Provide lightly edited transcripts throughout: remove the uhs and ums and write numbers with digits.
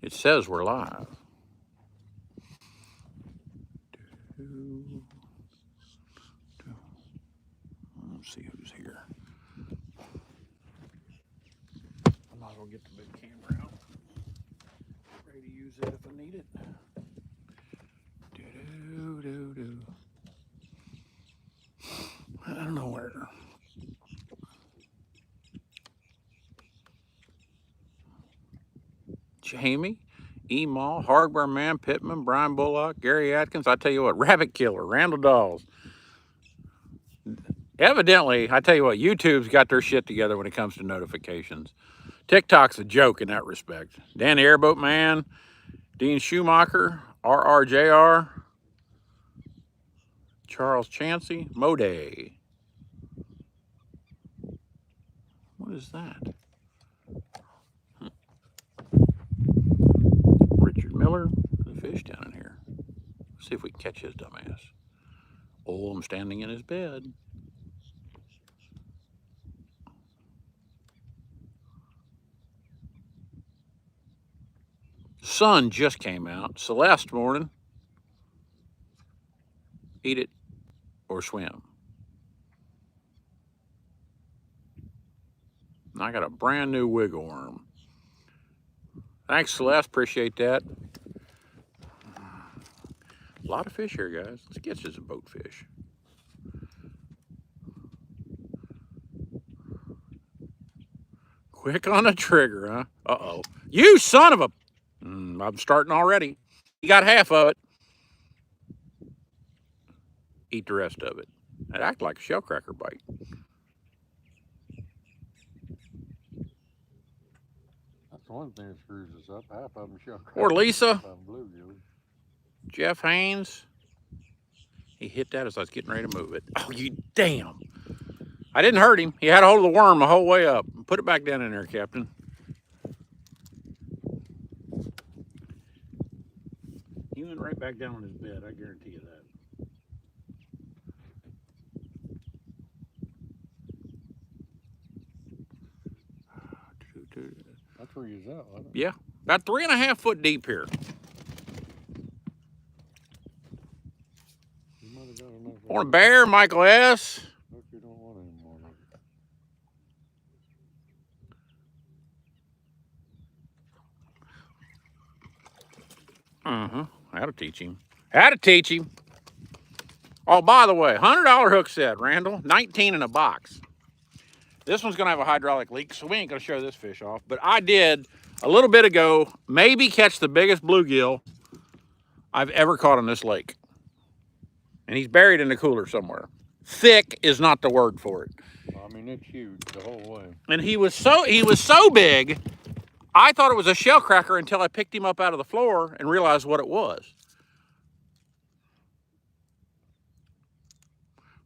It says we're live. Let's see who's here. I might as well get the big camera out. Ready to use it if I need it. Do. I don't know where. Jamie, E-Mall, Hardware Man, Pittman, Brian Bullock, Gary Atkins. I tell you what, Rabbit Killer, Randall Dawes. Evidently, I tell you what, YouTube's got their shit together when it comes to notifications. TikTok's a joke in that respect. Dan the Airboat Man, Dean Schumacher, RRJR, Charles Chansey, Moday. What is that? Richard Miller, the fish down in here. Let's see if we can catch his dumbass. Oh, I'm standing in his bed. Sun just came out. Celeste morning. Eat it or swim. And I got a brand new wiggle worm. Thanks, Celeste. Appreciate that. A lot of fish here, guys. Let's get you some boat fish. Quick on the trigger, huh? Uh-oh. You son of a... I'm starting already. You got half of it. Eat the rest of it. It acts like a shellcracker bite. That's one thing that screws us up. Half of them shellcracker. Or Lisa. Bluegill. Jeff Haynes. He hit that as I was getting ready to move it. Oh, you damn. I didn't hurt him. He had a hold of the worm the whole way up. Put it back down in there, Captain. He went right back down on his bed. I guarantee you that. That's where he's at, wasn't it? Yeah. About 3.5 foot deep here. Want a bear, Michael S. Hope you don't want any more of it. How to teach him. How to teach him. Oh, by the way, $100 hook set, Randall. 19 in a box. This one's going to have a hydraulic leak, so we ain't going to show this fish off. But I did, a little bit ago, maybe catch the biggest bluegill I've ever caught on this lake. And he's buried in the cooler somewhere. Thick is not the word for it. I mean, it's huge the whole way. And he was so big, I thought it was a shellcracker until I picked him up out of the floor and realized what it was.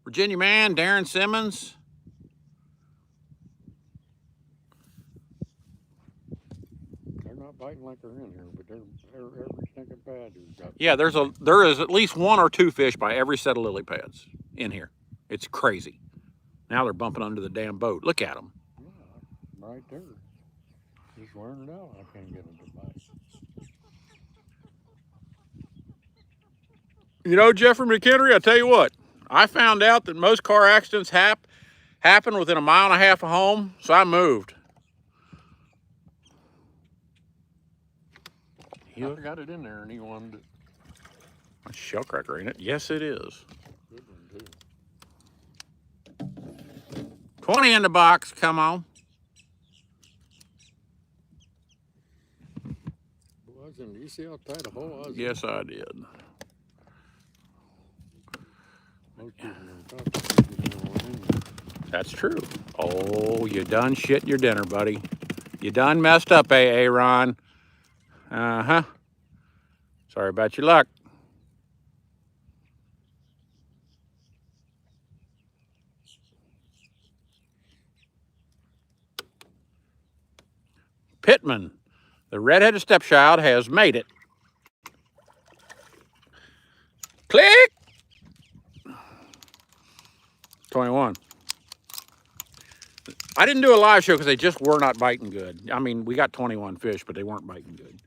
Virginia Man, Darren Simmons. They're not biting like they're in here, but they're every stinking pad has got. Yeah, there is at least 1 or 2 fish by every set of lily pads in here. It's crazy. Now they're bumping under the damn boat. Look at them. Yeah, right there. Just wearing it out. I can't get them to bite. You know, Jeffrey McHenry, I tell you what, I found out that most car accidents happen within 1.5 miles of home, so I moved. I got it in there and he wanted it. A shellcracker, ain't it? Yes, it is. Good one, too. 20 in the box, come on. Do you see how tight a hole was? Yes, I did. That's true. Oh, you done shit your dinner, buddy. You done messed up, AA Ron. Uh-huh. Sorry about your luck. Pittman, the red-headed stepchild, has made it. Click! 21. I didn't do a live show because they just were not biting good. I mean, we got 21 fish, but they weren't biting good.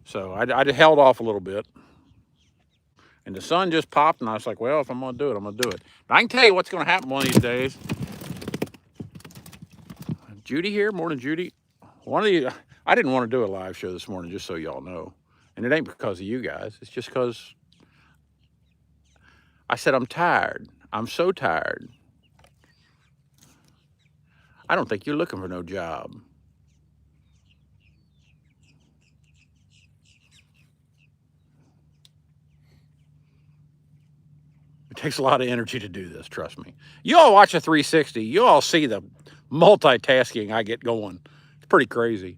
So I held off a little bit. And the sun just popped, and I was like, well, if I'm going to do it, I'm going to do it. But I can tell you what's going to happen one of these days. Judy here, morning, Judy. I didn't want to do a live show this morning, just so y'all know. And it ain't because of you guys. It's just because I said I'm tired. I'm so tired. I don't think you're looking for no job. It takes a lot of energy to do this, trust me. You all watch a 360. You all see the multitasking I get going. It's pretty crazy.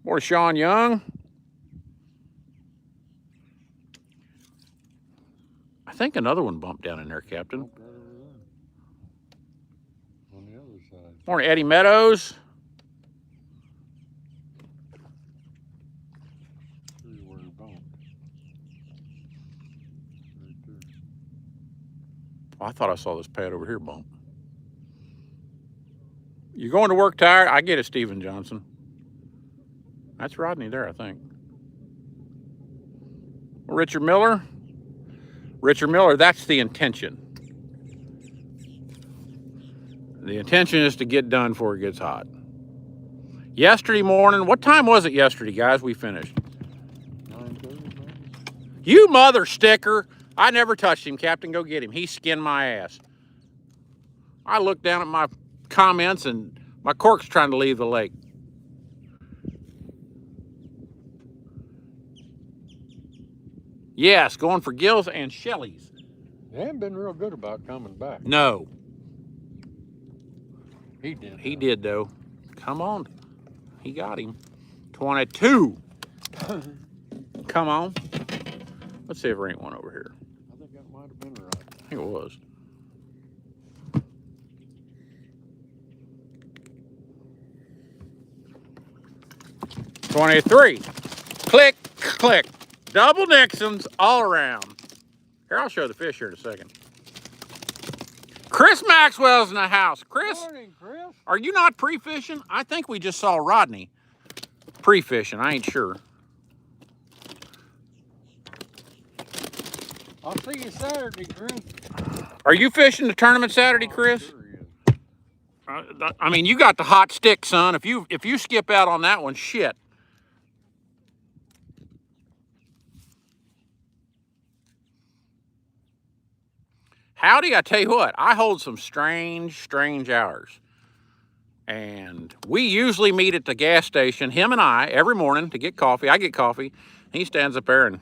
Morning, Sean Young. I think another one bumped down in there, Captain. Right over there. On the other side. Morning, Eddie Meadows. See where it bumped. Right there. Oh, I thought I saw this pad over here bump. You going to work tired? I get it, Stephen Johnson. That's Rodney there, I think. Richard Miller. Richard Miller, that's the intention. The intention is to get done before it gets hot. Yesterday morning, what time was it yesterday, guys? We finished. 9:30 maybe? You mother sticker. I never touched him, Captain. Go get him. He skinned my ass. I looked down at my comments and my cork's trying to leave the lake. Yes, going for gills and shellies. They haven't been real good about coming back. No, He did. he did though. Come on. He got him. 22. Come on. Let's see if there ain't one over here. I think that might have been right. I think it was. $23. Click, click. Double Nixons all around. Here, I'll show the fish here in a second. Chris Maxwell's in the house. Chris, Morning, Chris. are you not pre-fishing? I think we just saw Rodney pre-fishing. I ain't sure. I'll see you Saturday, Chris. Are you fishing the tournament Saturday, Chris? Sure he is. I mean, you got the hot stick, son. If you skip out on that one, shit. Howdy, I tell you what, I hold some strange hours. And we usually meet at the gas station, him and I, every morning to get coffee. I get coffee. He stands up there and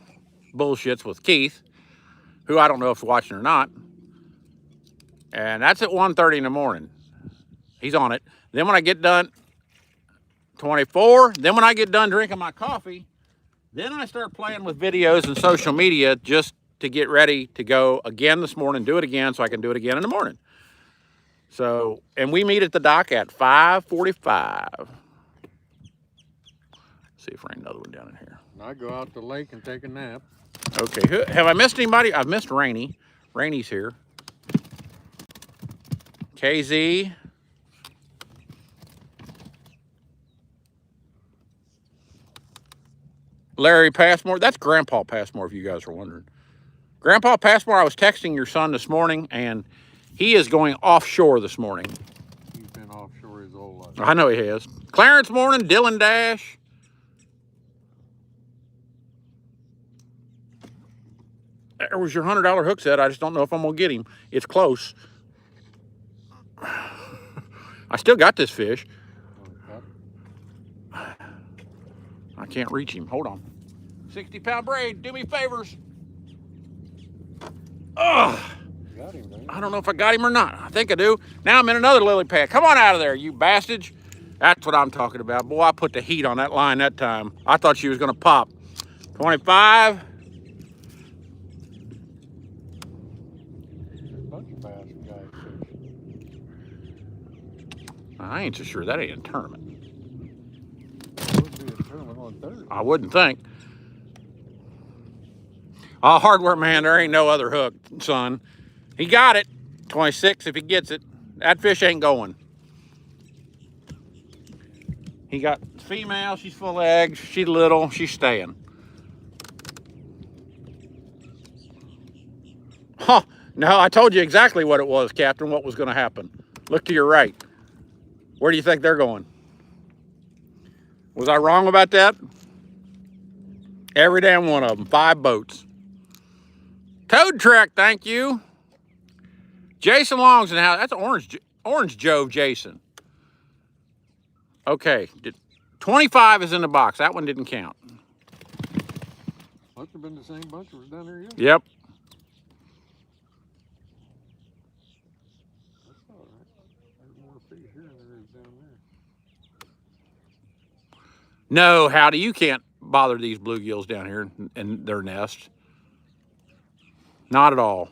bullshits with Keith, who I don't know if he's watching or not. And that's at 1:30 in the morning. He's on it. Then when I get done, 24. Then when I get done drinking my coffee, then I start playing with videos and social media just to get ready to go again this morning, do it again so I can do it again in the morning. So, and we meet at the dock at 5:45. See if there ain't another one down in here. And I go out to the lake and take a nap. Okay, have I missed anybody? I've missed Rainey. Rainey's here. KZ. Larry Passmore. That's Grandpa Passmore, if you guys are wondering. Grandpa Passmore, I was texting your son this morning, and he is going offshore this morning. He's been offshore his whole life. I know he has. Clarence morning, Dylan Dash. There was your $100 hook set. I just don't know if I'm going to get him. It's close. I still got this fish. I can't reach him. Hold on. 60-pound braid. Do me favors. Ugh. Got him, man. I don't know if I got him or not. I think I do. Now I'm in another lily pad. Come on out of there, you bastard. That's what I'm talking about. Boy, I put the heat on that line that time. I thought she was going to pop. 25. There's a bunch of bass guys fishing. I ain't so sure that ain't a tournament. Would be a tournament on Thursday. I wouldn't think. Oh, hardware man, there ain't no other hook, son. He got it. 26 if he gets it. That fish ain't going. He got female, she's full of eggs, she's little, she's staying. Huh, no, I told you exactly what it was, Captain, what was gonna happen. Look to your right. Where do you think they're going? Was I wrong about that? Every damn one of them, 5 boats. Toad Trek, thank you. Jason Long's in the house. That's Orange Joe Jason. Okay, 25 is in the box. That one didn't count. Must have been the same bunch that was down there yesterday. Yep. That's all right. There's more fish here than there is down there. No, Howdy, you can't bother these bluegills down here in their nest. Not at all.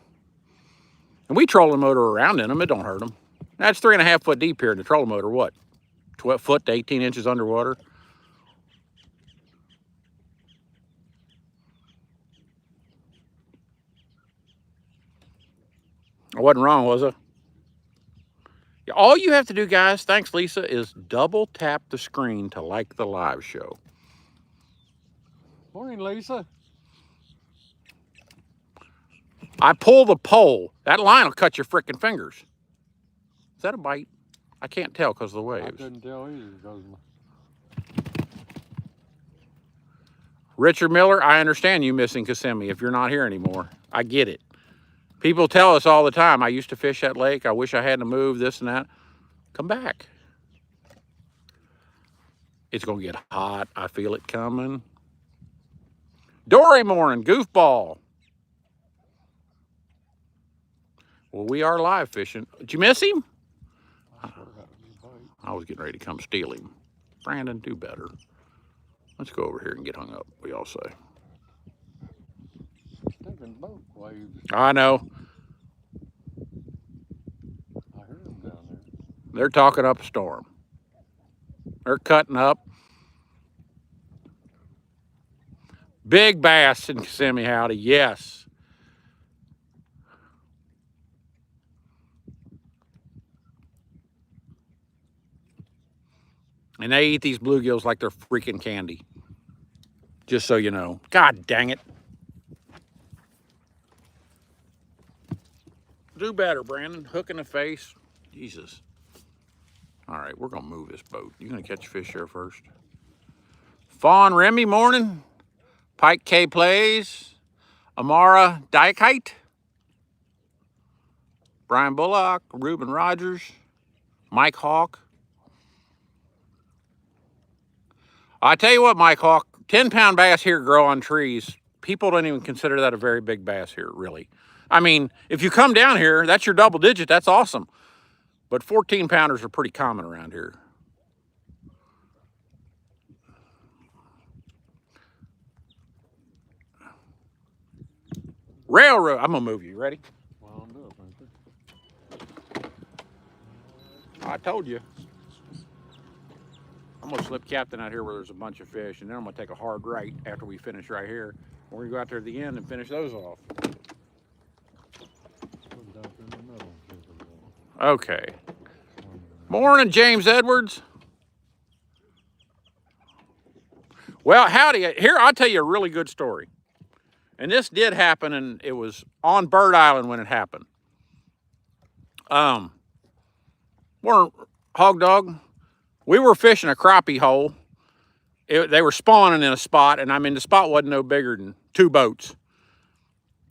And we trolling motor around in them. It don't hurt them. That's 3.5 foot deep here in the trolling motor. What? 12 foot to 18 inches underwater. I wasn't wrong, was I? All you have to do, guys, thanks, Lisa, is double tap the screen to like the live show. Morning, Lisa. I pull the pole. That line will cut your frickin' fingers. Is that a bite? I can't tell because of the waves. I couldn't tell either because Richard Miller, I understand you missing Kissimmee if you're not here anymore. I get it. People tell us all the time, I used to fish that lake. I wish I hadn't moved, this and that. Come back. It's going to get hot. I feel it coming. Dory morning, goofball. Well, we are live fishing. Did you miss him? I was getting ready to come steal him. Brandon, do better. Let's go over here and get hung up, we all say. stinking boat waves. I know. I heard them down there. They're talking up a storm. They're cutting up. Big bass in Kissimmee, Howdy, yes. And they eat these bluegills like they're freaking candy. Just so you know. God dang it. Do better, Brandon. Hook in the face. Jesus. All right, we're going to move this boat. You going to catch fish here first? Fawn Remy morning. Pike K plays. Amara Dykite. Brian Bullock. Reuben Rogers. Mike Hawk. I tell you what, Mike Hawk, 10-pound bass here grow on trees. People don't even consider that a very big bass here, really. I mean, if you come down here, that's your double digit. That's awesome. But 14-pounders are pretty common around here. Railroad. I'm going to move you. Ready? Wound up, ain't they? I told you. I'm going to slip Captain out here where there's a bunch of fish, and then I'm going to take a hard right after we finish right here. We're going to go out there at the end and finish those off. Put it out there in the middle. Okay. Morning, James Edwards. Well, howdy. Here, I'll tell you a really good story. And this did happen, and it was on Bird Island when it happened. We're Hog Dog. We were fishing a crappie hole. They were spawning in a spot, and I mean, the spot wasn't no bigger than 2 boats.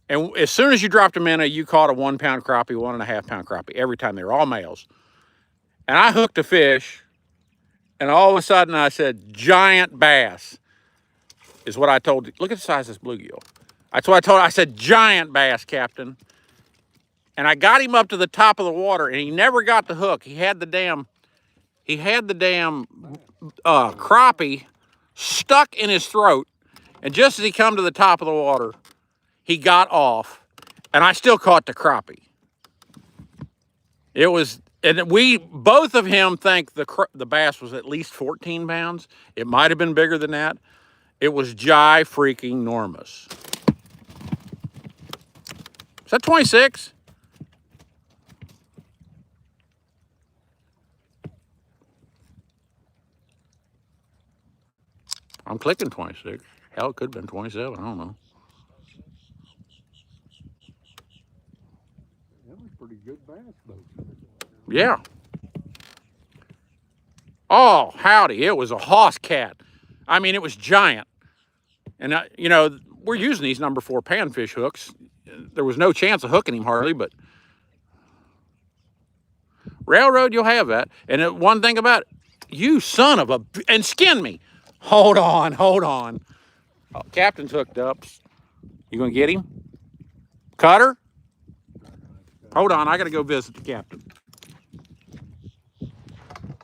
And as soon as you dropped them in, you caught a 1-pound crappie, 1.5-pound crappie every time. They were all males. And I hooked a fish, and all of a sudden I said, giant bass is what I told you. Look at the size of this bluegill. That's what I told. I said, giant bass, Captain. And I got him up to the top of the water, and he never got the hook. He had the damn crappie stuck in his throat. And just as he come to the top of the water, he got off, and I still caught the crappie. It was, and we both of him think the bass was at least 14 pounds. It might have been bigger than that. It was freaking enormous. Is that 26? I'm clicking 26. Hell, it could have been 27. I don't know. That was pretty good bass, folks. Yeah. Oh, howdy. It was a hoss cat. I mean, it was giant. And, you know, we're using these number 4 panfish hooks. There was no chance of hooking him hardly, but railroad, you'll have that. And one thing about it, you son of a... And skin me. Hold on, hold on. Oh, Captain's hooked up. You gonna get him? Cutter? Hold on, I gotta go visit the captain.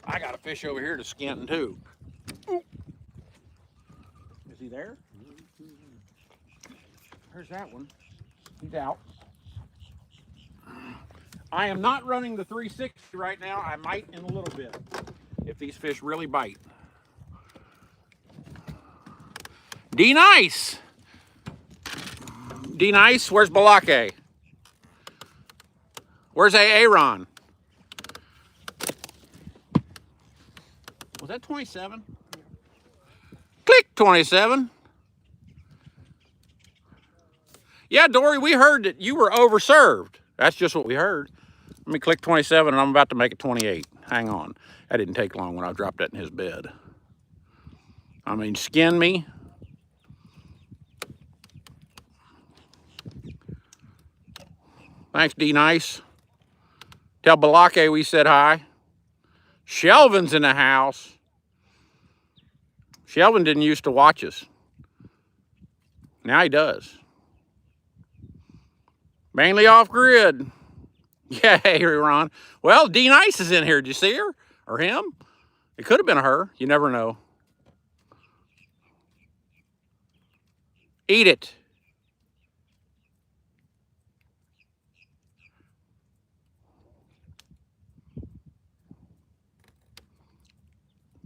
I got a fish over here to skin too. Ooh. Is he there? There's that one. He's out. I am not running the 360 right now. I might in a little bit if these fish really bite. D-Nice. D-Nice, where's Balake? Where's Aaron? Was that 27? Click 27. Yeah, Dory, we heard that you were overserved. That's just what we heard. Let me click 27 and I'm about to make it 28. Hang on. That didn't take long when I dropped that in his bed. I mean, skin me. Thanks, D-Nice. Tell Balake we said hi. Shelvin's in the house. Shelvin didn't used to watch us. Now he does. Mainly off grid. Yeah, hey, Ron. Well, D-Nice is in here. Did you see her? Or him? It could have been her. You never know. Eat it.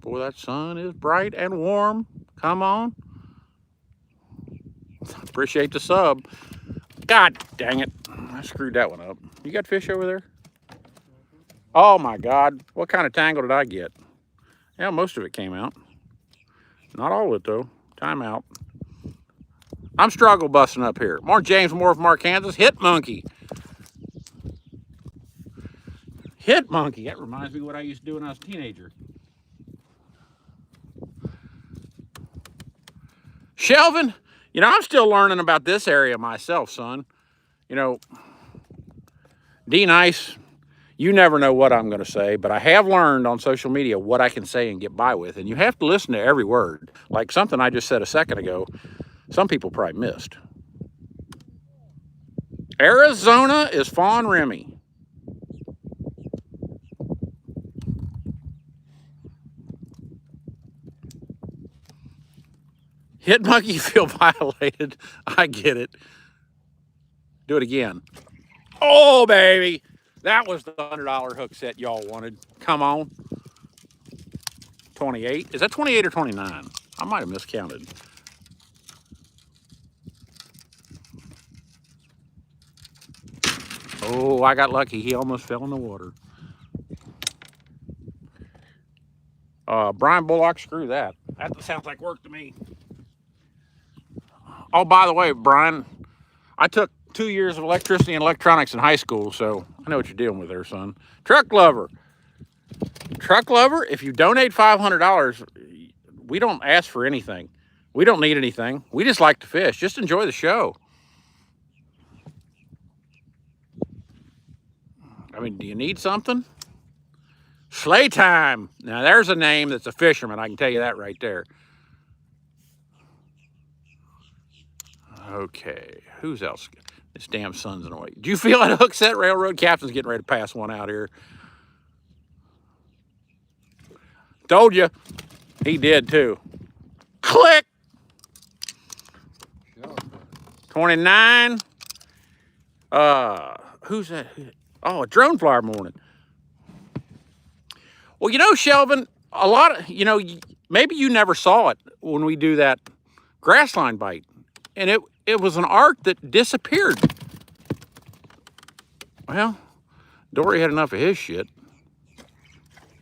Boy, that sun is bright and warm. Come on. Appreciate the sub. God dang it. I screwed that one up. You got fish over there? Oh my God. What kind of tangle did I get? Yeah, most of it came out. Not all of it though. Time out. I'm struggle busting up here. More James Moore from Arkansas. Hit monkey. Hit monkey. That reminds me of what I used to do when I was a teenager. Shelvin, you know, I'm still learning about this area myself, son. You know, D-Nice, you never know what I'm going to say, but I have learned on social media what I can say and get by with, and you have to listen to every word. Like something I just said a second ago, some people probably missed. Arizona is Fawn Remy. Hit monkey, feel violated. I get it. Do it again. Oh, baby. That was the $100 hook set y'all wanted. Come on. 28. Is that 28 or 29? I might have miscounted. Oh, I got lucky. He almost fell in the water. Brian Bullock, screw that. That sounds like work to me. Oh, by the way, Brian, I took 2 years of electricity and electronics in high school, so I know what you're dealing with there, son. Truck lover. Truck lover, if you donate $500, we don't ask for anything. We don't need anything. We just like to fish. Just enjoy the show. I mean, do you need something? Slay time. Now, there's a name that's a fisherman. I can tell you that right there. Okay, who's else? This damn sun's in the way. Do you feel that hook set? Railroad captain's getting ready to pass one out here. Told you. He did too. Click. 29. Who's that? Oh, a drone flyer morning. Well, you know, Shelvin, a lot of, you know, maybe you never saw it when we do that grassline bite. And it was an art that disappeared. Well, Dory had enough of his shit.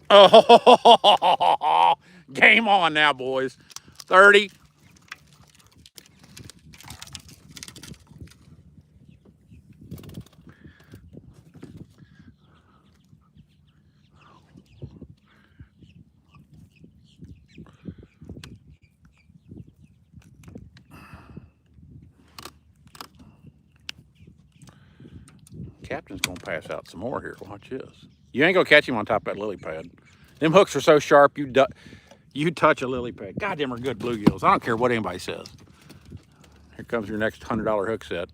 Oh, game on now, boys. 30. Captain's gonna pass out some more here. Watch this. You ain't gonna catch him on top of that lily pad. Them hooks are so sharp, you touch a lily pad. God damn, are good bluegills. I don't care what anybody says. Here comes your next $100 hook set.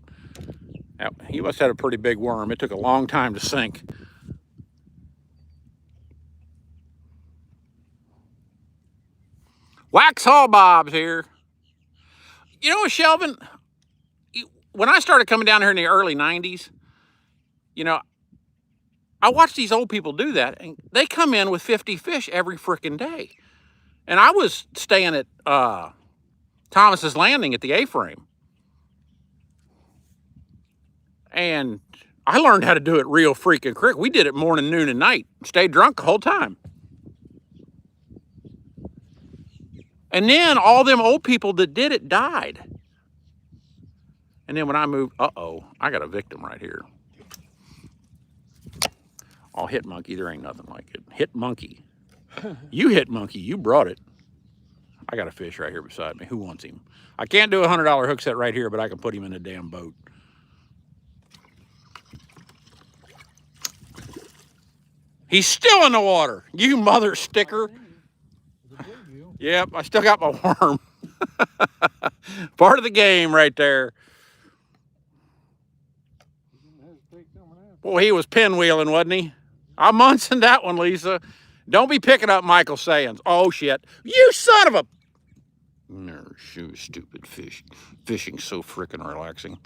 Now, he must have had a pretty big worm. It took a long time to sink. Waxhaw Bob's here. You know, Shelvin, when I started coming down here in the early 90s, you know, I watched these old people do that, and they come in with 50 fish every freaking day. And I was staying at Thomas's Landing at the A-frame. And I learned how to do it real freaking quick. We did it morning, noon, and night. Stayed drunk the whole time. And then all them old people that did it died. And then when I moved, uh-oh, I got a victim right here. Oh, hit monkey, there ain't nothing like it. Hit monkey. You hit monkey, you brought it. I got a fish right here beside me. Who wants him? I can't do a $100 hook set right here, but I can put him in a damn boat. He's still in the water. You mother sticker. Yep, I still got my worm. Part of the game right there. Boy, he was pinwheeling, wasn't he? I'm muncing that one, Lisa. Don't be picking up Michael Sands. Oh, shit. You son of a... No, shoot, stupid fish. Fishing's so freaking relaxing.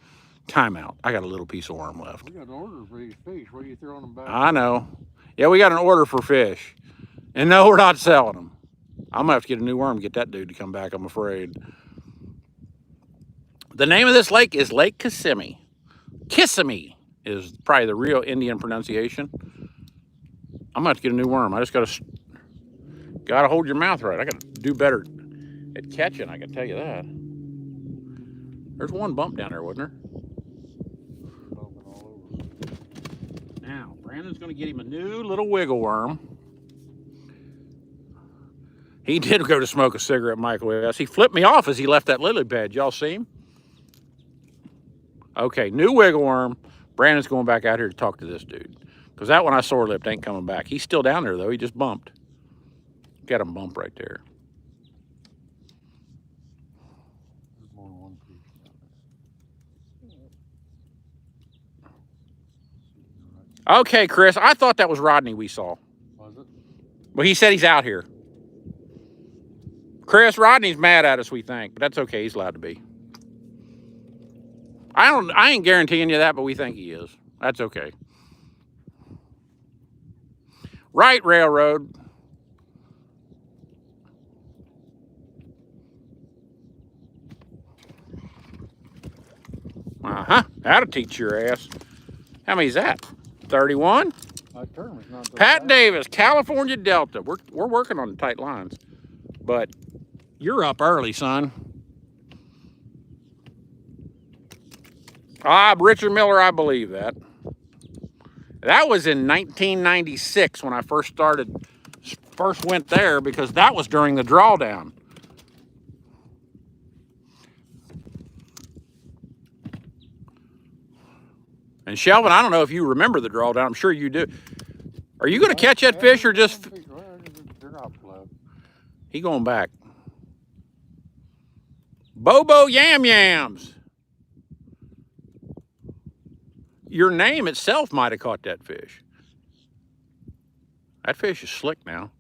Time out. I got a little piece of worm left. We got an order for these fish. Where are you throwing them back? I know. Yeah, we got an order for fish. And no, we're not selling them. I'm going to have to get a new worm and get that dude to come back, I'm afraid. The name of this lake is Lake Kissimmee. Kissimmee is probably the real Indian pronunciation. I'm going to have to get a new worm. I just got to hold your mouth right. I got to do better at catching, I can tell you that. There's one bump down there, wasn't there? Now, Brandon's going to get him a new little wiggle worm. He did go to smoke a cigarette, Michael S. He flipped me off as he left that lily pad. Y'all see him? Okay, new wiggle worm. Brandon's going back out here to talk to this dude. Because that one I sore-lipped ain't coming back. He's still down there, though. He just bumped. Got him bump right there. Okay, Chris, I thought that was Rodney we saw. Was it? Well, he said he's out here. Chris, Rodney's mad at us, we think, but that's okay. He's allowed to be. I ain't guaranteeing you that, but we think he is. That's okay. Right, Railroad. Uh-huh. That'll teach your ass. How many's that? 31? That tournament's not Pat Davis, California Delta. We're working on tight lines. But you're up early, son. Richard Miller, I believe that. That was in 1996 when I first went there, because that was during the drawdown. And Shelvin, I don't know if you remember the drawdown. I'm sure you do. Are you going to catch that fish or just... He going back. Bobo Yam Yams. Your name itself might have caught that fish. That fish is slick now.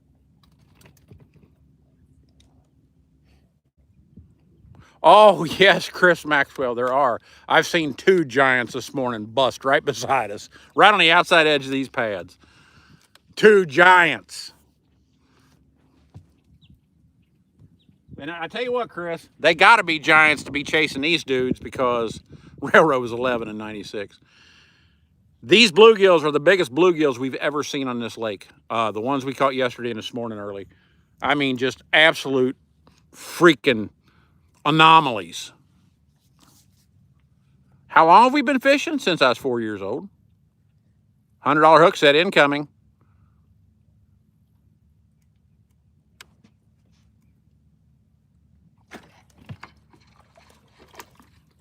Oh, yes, Chris Maxwell, there are. I've seen 2 giants this morning bust right beside us, right on the outside edge of these pads. 2 giants. And I tell you what, Chris, they got to be giants to be chasing these dudes, because Railroad was 11 in 96. These bluegills are the biggest bluegills we've ever seen on this lake. The ones we caught yesterday and this morning early. I mean, just absolute freaking anomalies. How long have we been fishing? Since I was 4 years old. $100 hook set incoming.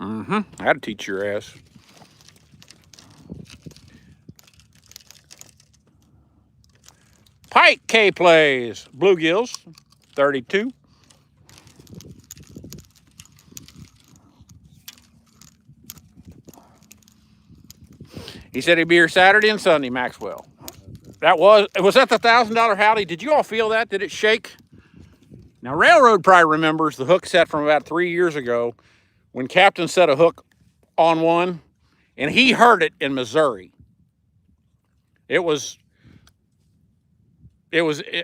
I had to teach your ass. Pike K plays. Bluegills, 32. He said he'd be here Saturday and Sunday, Maxwell. Was that the $1,000 howdy? Did you all feel that? Did it shake? Now, Railroad probably remembers the hook set from about 3 years ago when Captain set a hook on one, and he heard it in Missouri. It was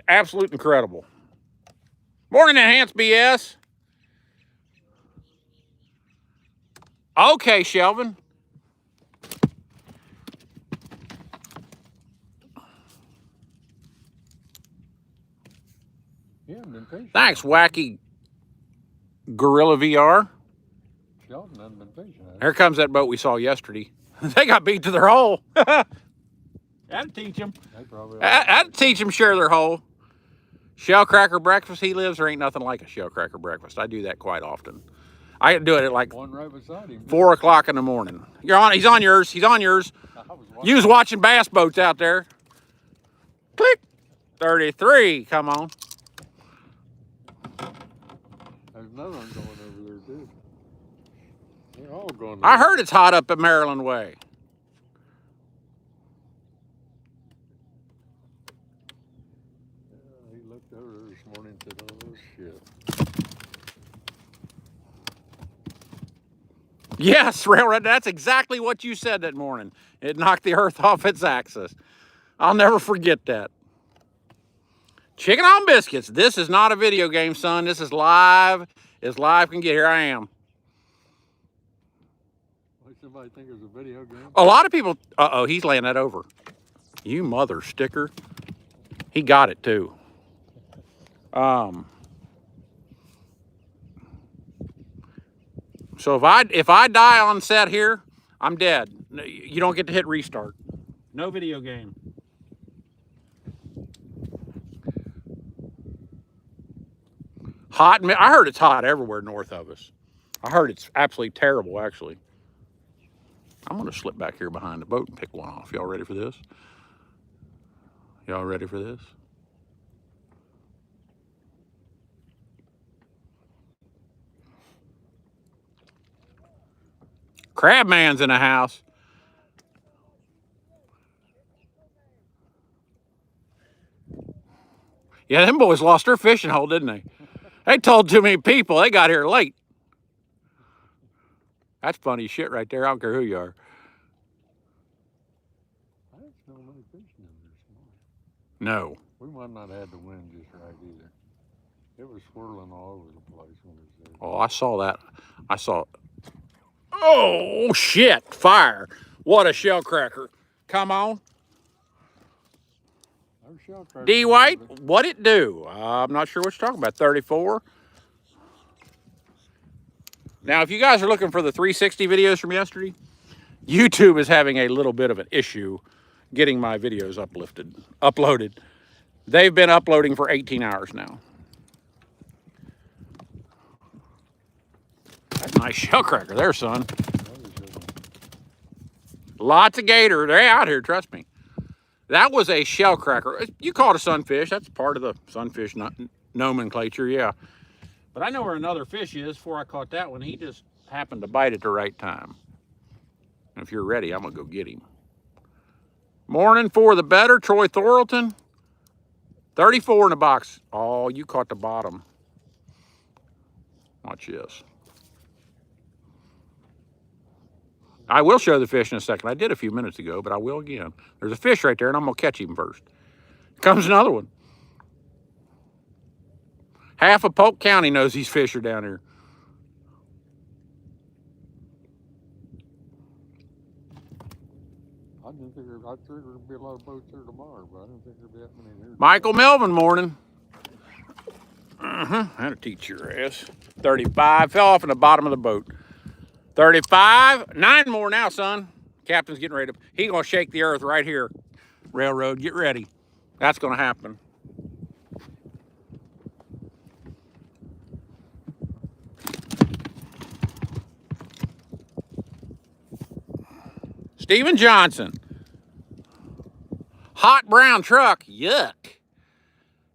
absolutely incredible. Morning, Enhanced BS. Okay, Shelvin. Yeah, been fishing. Thanks, Wacky Gorilla VR. Sheldon hasn't been fishing. Here comes that boat we saw yesterday. They got beat to their hole. That'd teach them. That'd teach them share their hole. Shell cracker breakfast. He lives. There ain't nothing like a shell cracker breakfast. I do that quite often. I do it at like one right beside him. 4 o'clock in the morning. You're on. He's on yours. He's on yours. You was watching bass boats out there. Click. 33. Come on. There's another one going over there too. They're all going. I heard it's hot up at Maryland Way. He looked over there this morning and said, "Oh shit." Yes, Railroad, that's exactly what you said that morning. It knocked the earth off its axis. I'll never forget that. Chicken on biscuits. This is not a video game, son. This is live as live can get. Here I am. Why somebody think it's a video game? A lot of people, he's laying that over. You mother sticker. He got it too. So if I die on set here, I'm dead. You don't get to hit restart. No video game. Hot. I heard it's hot everywhere north of us. I heard it's absolutely terrible, actually. I'm going to slip back here behind the boat and pick one off. Y'all ready for this? Y'all ready for this? Crab Man's in the house. Yeah, them boys lost their fishing hole, didn't they? They told too many people. They got here late. That's funny shit right there. I don't care who you are. I didn't smell many fish in there this morning. No. We might not have had the wind just right either. It was swirling all over the place when it was there. Oh, I saw that. I saw. Oh, shit. Fire. What a shell cracker. Come on. D. White, what it do? I'm not sure what you're talking about. 34. Now, if you guys are looking for the 360 videos from yesterday, YouTube is having a little bit of an issue getting my videos uploaded. They've been uploading for 18 hours now. That's a nice shell cracker there, son. Lots of gator. They're out here, trust me. That was a shell cracker. You call it a sunfish. That's part of the sunfish nomenclature, yeah. But I know where another fish is. Before I caught that one, he just happened to bite at the right time. And if you're ready, I'm going to go get him. Morning for the better, Troy Thorlton. 34 in the box. Oh, you caught the bottom. Watch this. I will show the fish in a second. I did a few minutes ago, but I will again. There's a fish right there, and I'm going to catch him first. Comes another one. Half of Polk County knows these fish are down here. I figured there'd be a lot of boats here tomorrow, but I didn't think there'd be that many here. Michael Melvin, morning. How to teach your ass. 35. Fell off in the bottom of the boat. 35. 9 more now, son. Captain's getting ready to. He's going to shake the earth right here. Railroad, get ready. That's going to happen. Stephen Johnson. Hot brown truck. Yuck.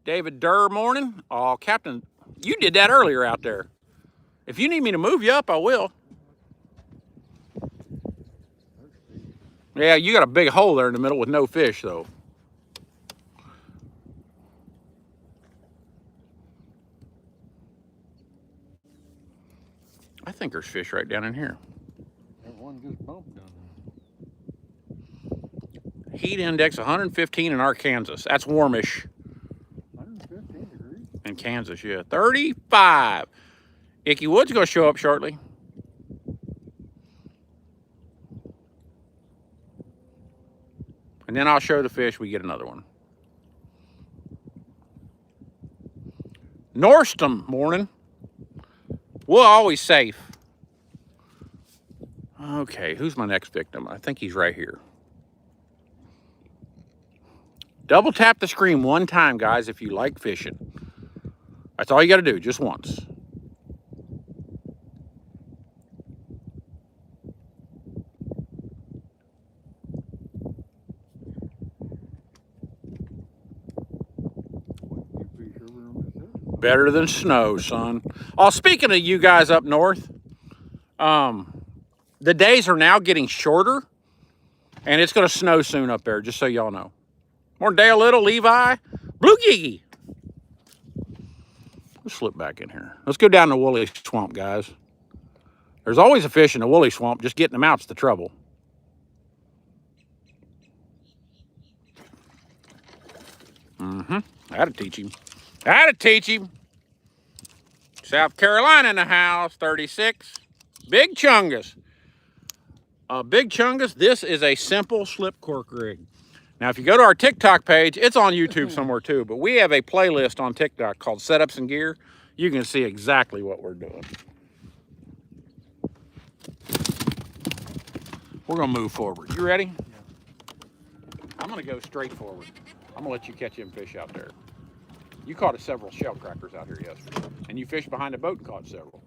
David Durr, morning. Oh, Captain, you did that earlier out there. If you need me to move you up, I will. Yeah, you got a big hole there in the middle with no fish, though. I think there's fish right down in here. That one just bumped down there. Heat index 115 in Arkansas. That's warmish. 115 degrees. In Kansas, yeah. 35. Icky Wood's going to show up shortly. And then I'll show the fish. We get another one. Norstum, morning. We're always safe. Okay, who's my next victim? I think he's right here. Double tap the screen one time, guys, if you like fishing. That's all you got to do, just once. Better than snow, son. Oh, speaking of you guys up north, the days are now getting shorter, and it's going to snow soon up there, just so y'all know. More Dale Little, Levi, Bluegill. Let's slip back in here. Let's go down the Woolly Swamp, guys. There's always a fish in the Woolly Swamp. Just getting them out's the trouble. That'll teach him. That'll teach him. South Carolina in the house, 36. Big Chungus. Big Chungus, this is a simple slip cork rig. Now, if you go to our TikTok page, it's on YouTube somewhere too, but we have a playlist on TikTok called Setups and Gear. You can see exactly what we're doing. We're gonna move forward. You ready? Yeah. I'm gonna go straight forward. I'm gonna let you catch them fish out there. You caught several shell crackers out here yesterday, and you fished behind the boat and caught several.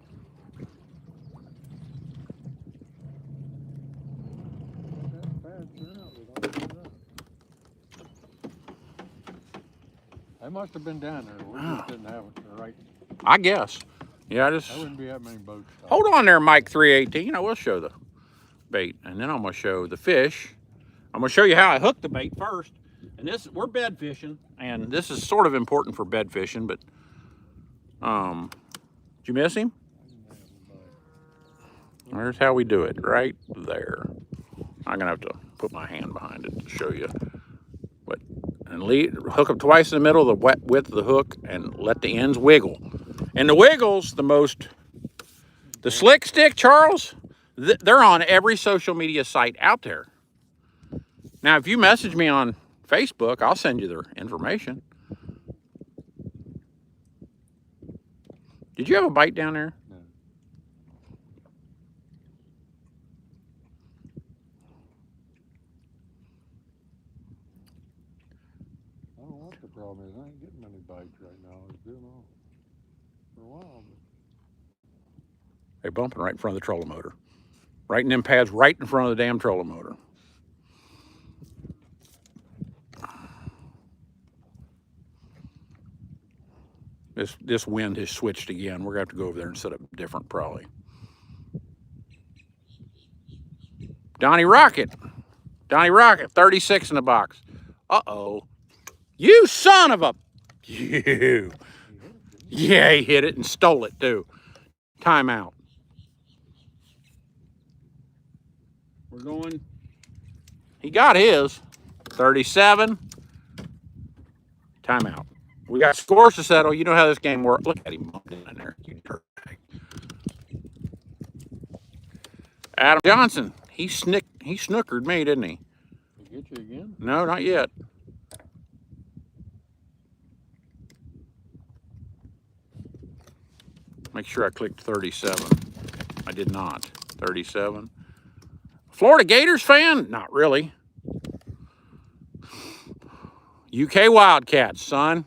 They must have been down there. We just didn't have it right. I guess. Yeah, There wouldn't be that many boats. Hold on there, Mike 318. I will show the bait, and then I'm gonna show the fish. I'm gonna show you how I hook the bait first. And this, we're bed fishing, and this is sort of important for bed fishing, but did you miss him? There's how we do it, right there. I'm gonna have to put my hand behind it to show you. But and hook up twice in the middle of the width of the hook, and let the ends wiggle. And the wiggles, the slick stick, Charles, they're on every social media site out there. Now, if you message me on Facebook, I'll send you their information. Did you have a bite down there? No. I don't know what the problem is. I ain't getting many bites right now. I was doing all for a while. But... They're bumping right in front of the trolling motor. Right in them pads, right in front of the damn trolling motor. This wind has switched again. We're going to have to go over there and set up different probably. Donnie Rocket. Donnie Rocket, 36 in the box. Uh-oh. You son of a... You. Yeah, he hit it and stole it too. Timeout. We're going... He got his. 37. Timeout. We got scores to settle. You know how this game works. Look at him in there. You dirtbag. Adam Johnson. He snookered me, didn't he? Did he get you again? No, not yet. Make sure I clicked 37. I did not. 37. Florida Gators fan? Not really. UK Wildcats, son.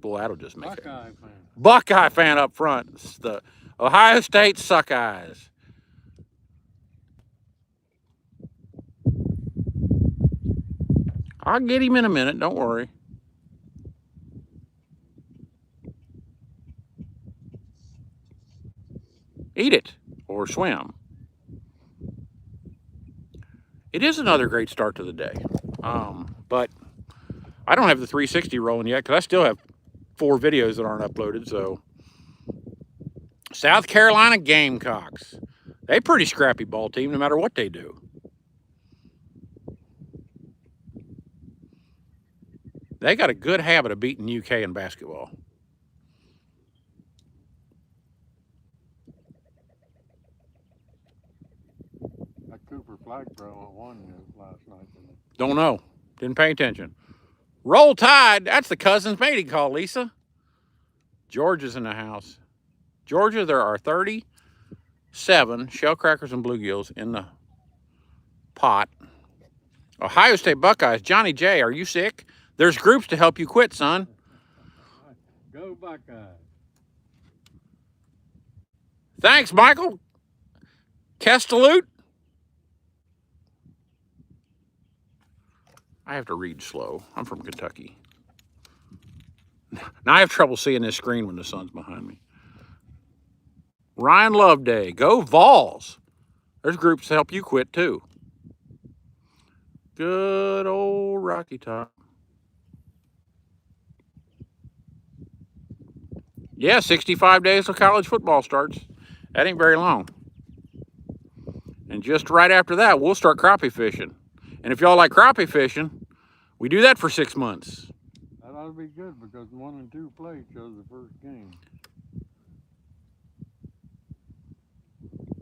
Boy, that'll just make it. Buckeye fan. Buckeye fan up front. It's the Ohio State Suckeyes. I'll get him in a minute, don't worry. Eat it or swim. It is another great start to the day. But I don't have the 360 rolling yet because I still have 4 videos that aren't uploaded. So South Carolina Gamecocks. They pretty scrappy ball team no matter what they do. They got a good habit of beating UK in basketball. That Cooper Flagpro won last night, didn't it? Don't know. Didn't pay attention. Roll Tide. That's the Cousins mating call, Lisa. Georgia's in the house. Georgia, there are 37 shell crackers and bluegills in the pot. Ohio State Buckeyes. Johnny J, are you sick? There's groups to help you quit, son. Go Buckeye. Thanks, Michael. Kestalute. I have to read slow. I'm from Kentucky. Now I have trouble seeing this screen when the sun's behind me. Ryan Loveday. Go Vols. There's groups to help you quit, too. Good old Rocky Top. Yeah, 65 days till college football starts. That ain't very long. And just right after that, we'll start crappie fishing. And if y'all like crappie fishing, we do that for 6 months. That ought to be good because 1 and 2 play chose the first game.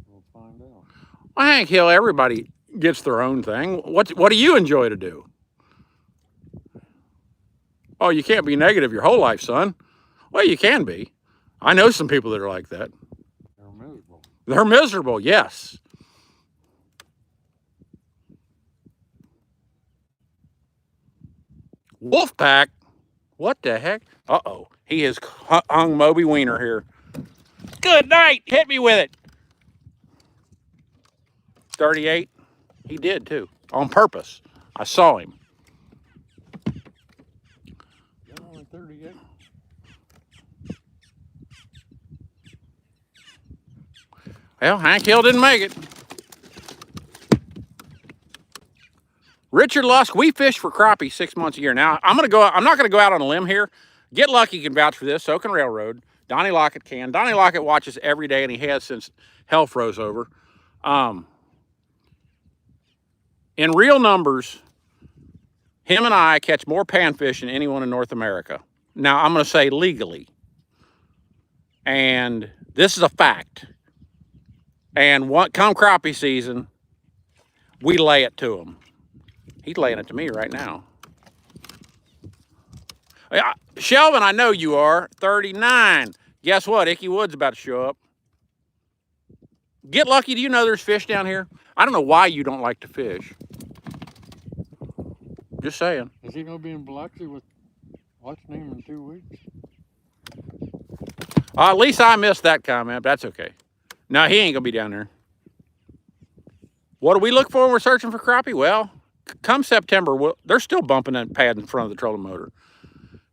We'll find out. Well, Hank Hill, everybody gets their own thing. What do you enjoy to do? Oh, you can't be negative your whole life, son. Well, you can be. I know some people that are like that. They're miserable. They're miserable, yes. Wolfpack? What the heck? Uh-oh. He has hung Moby Wiener here. Good night. Hit me with it. 38. He did, too. On purpose. I saw him. You're only 38. Well, Hank Hill didn't make it. Richard Lusk, we fish for crappie 6 months a year. Now, I'm not going to go out on a limb here. Get Lucky can vouch for this. So can Railroad. Donnie Lockett can. Donnie Lockett watches every day, and he has since hell froze over. In real numbers, him and I catch more panfish than anyone in North America. Now, I'm going to say legally. And this is a fact. And come crappie season, we lay it to him. He's laying it to me right now. Shelvin, I know you are. 39. Guess what? Icky Wood's about to show up. Get Lucky. Do you know there's fish down here? I don't know why you don't like to fish. Just saying. Is he going to be in Biloxi with what's name in 2 weeks? At least I missed that comment. But that's okay. No, he ain't going to be down there. What do we look for when we're searching for crappie? Well, come September, they're still bumping that pad in front of the trolling motor.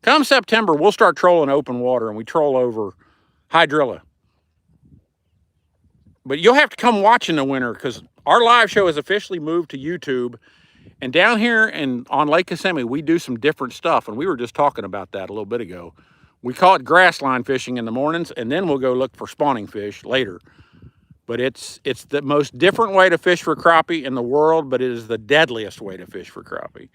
Come September, we'll start trolling open water, and we troll over hydrilla. But you'll have to come watch in the winter because our live show has officially moved to YouTube. And down here on Lake Kissimmee, we do some different stuff, and we were just talking about that a little bit ago. We call it grass line fishing in the mornings, and then we'll go look for spawning fish later. But it's the most different way to fish for crappie in the world, but it is the deadliest way to fish for crappie.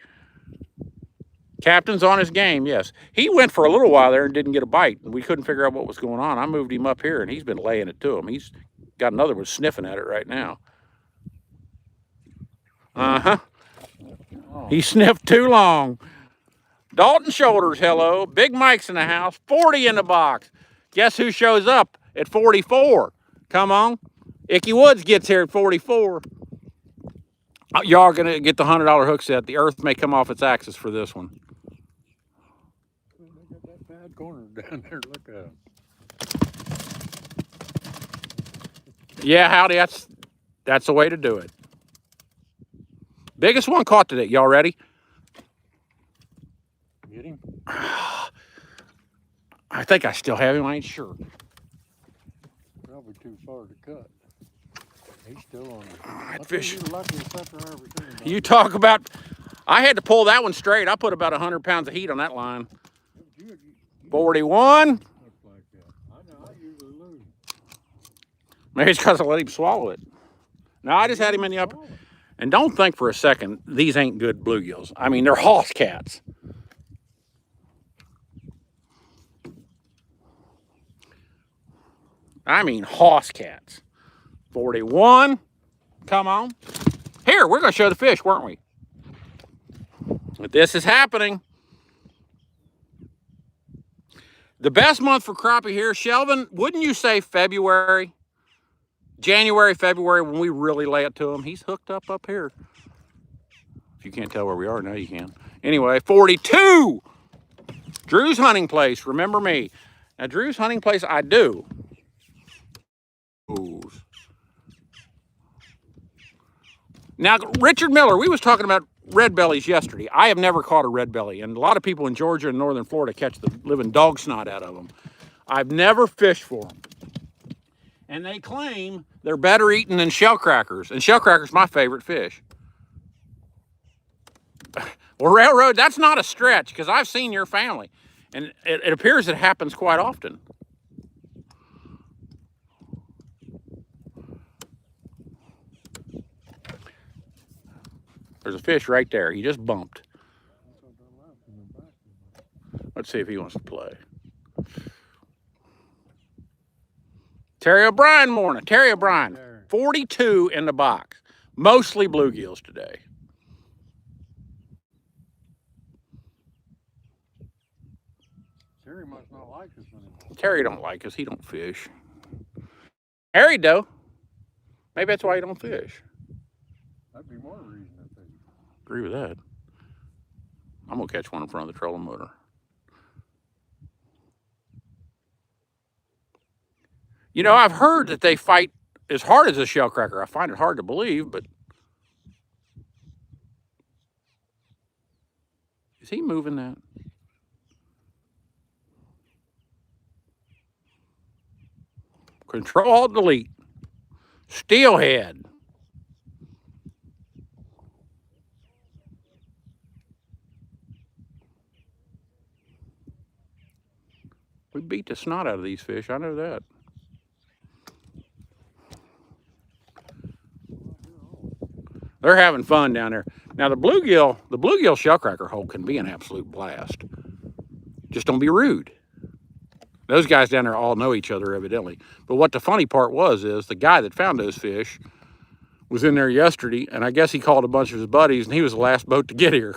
Captain's on his game, yes. He went for a little while there and didn't get a bite, and we couldn't figure out what was going on. I moved him up here, and he's been laying it to him. He's got another one sniffing at it right now. Uh-huh. Oh. He sniffed too long. Dalton Shoulders, hello. Big Mike's in the house. 40 in the box. Guess who shows up? at 44. Come on. Icky Woods gets here at 44. Y'all are going to get the $100 hook set. The earth may come off its axis for this one. They got that bad corner down there. Look at it. Yeah, howdy, that's the way to do it. Biggest one caught today. Y'all ready? Get him? I think I still have him. I ain't sure. Probably too far to cut. He's still on it. That fish. You're the luckiest sucker I ever seen. You talk about, I had to pull that one straight. I put about 100 pounds of heat on that line. 41. Looks like that. I know, I usually lose. Maybe it's because I let him swallow it. No, I just had him in the upper. And don't think for a second, these ain't good bluegills. I mean, they're hoss cats. I mean, hoss cats. 41. Come on. Here, we're going to show the fish, weren't we? But this is happening. The best month for crappie here, Shelvin, wouldn't you say February? January, February, when we really lay it to him. He's hooked up here. If you can't tell where we are, now you can. Anyway, 42. Drew's hunting place. Remember me. Now, Drew's hunting place, I do. Ooh. Now, Richard Miller, we was talking about red bellies yesterday. I have never caught a red belly, and a lot of people in Georgia and northern Florida catch the living dog snot out of them. I've never fished for them. And they claim they're better eaten than shell crackers. And shell crackers my favorite fish. Well, Railroad, that's not a stretch because I've seen your family. And it appears it happens quite often. There's a fish right there. He just bumped. Let's see if he wants to play. Terry O'Brien morning. Terry O'Brien, 42 in the box. Mostly bluegills today. Terry must not like us anymore. Terry don't like us. He don't fish. Harry, though. Maybe that's why he don't fish. That'd be more reason, I think. Agree with that. I'm going to catch one in front of the trolling motor. You know, I've heard that they fight as hard as a shellcracker. I find it hard to believe, but is he moving that? Control Alt Delete. Steelhead. We beat the snot out of these fish. I know that. They're having fun down there. Now the bluegill shellcracker hole can be an absolute blast. Just don't be rude. Those guys down there all know each other evidently. But what the funny part is the guy that found those fish was in there yesterday, and I guess he called a bunch of his buddies, and he was the last boat to get here.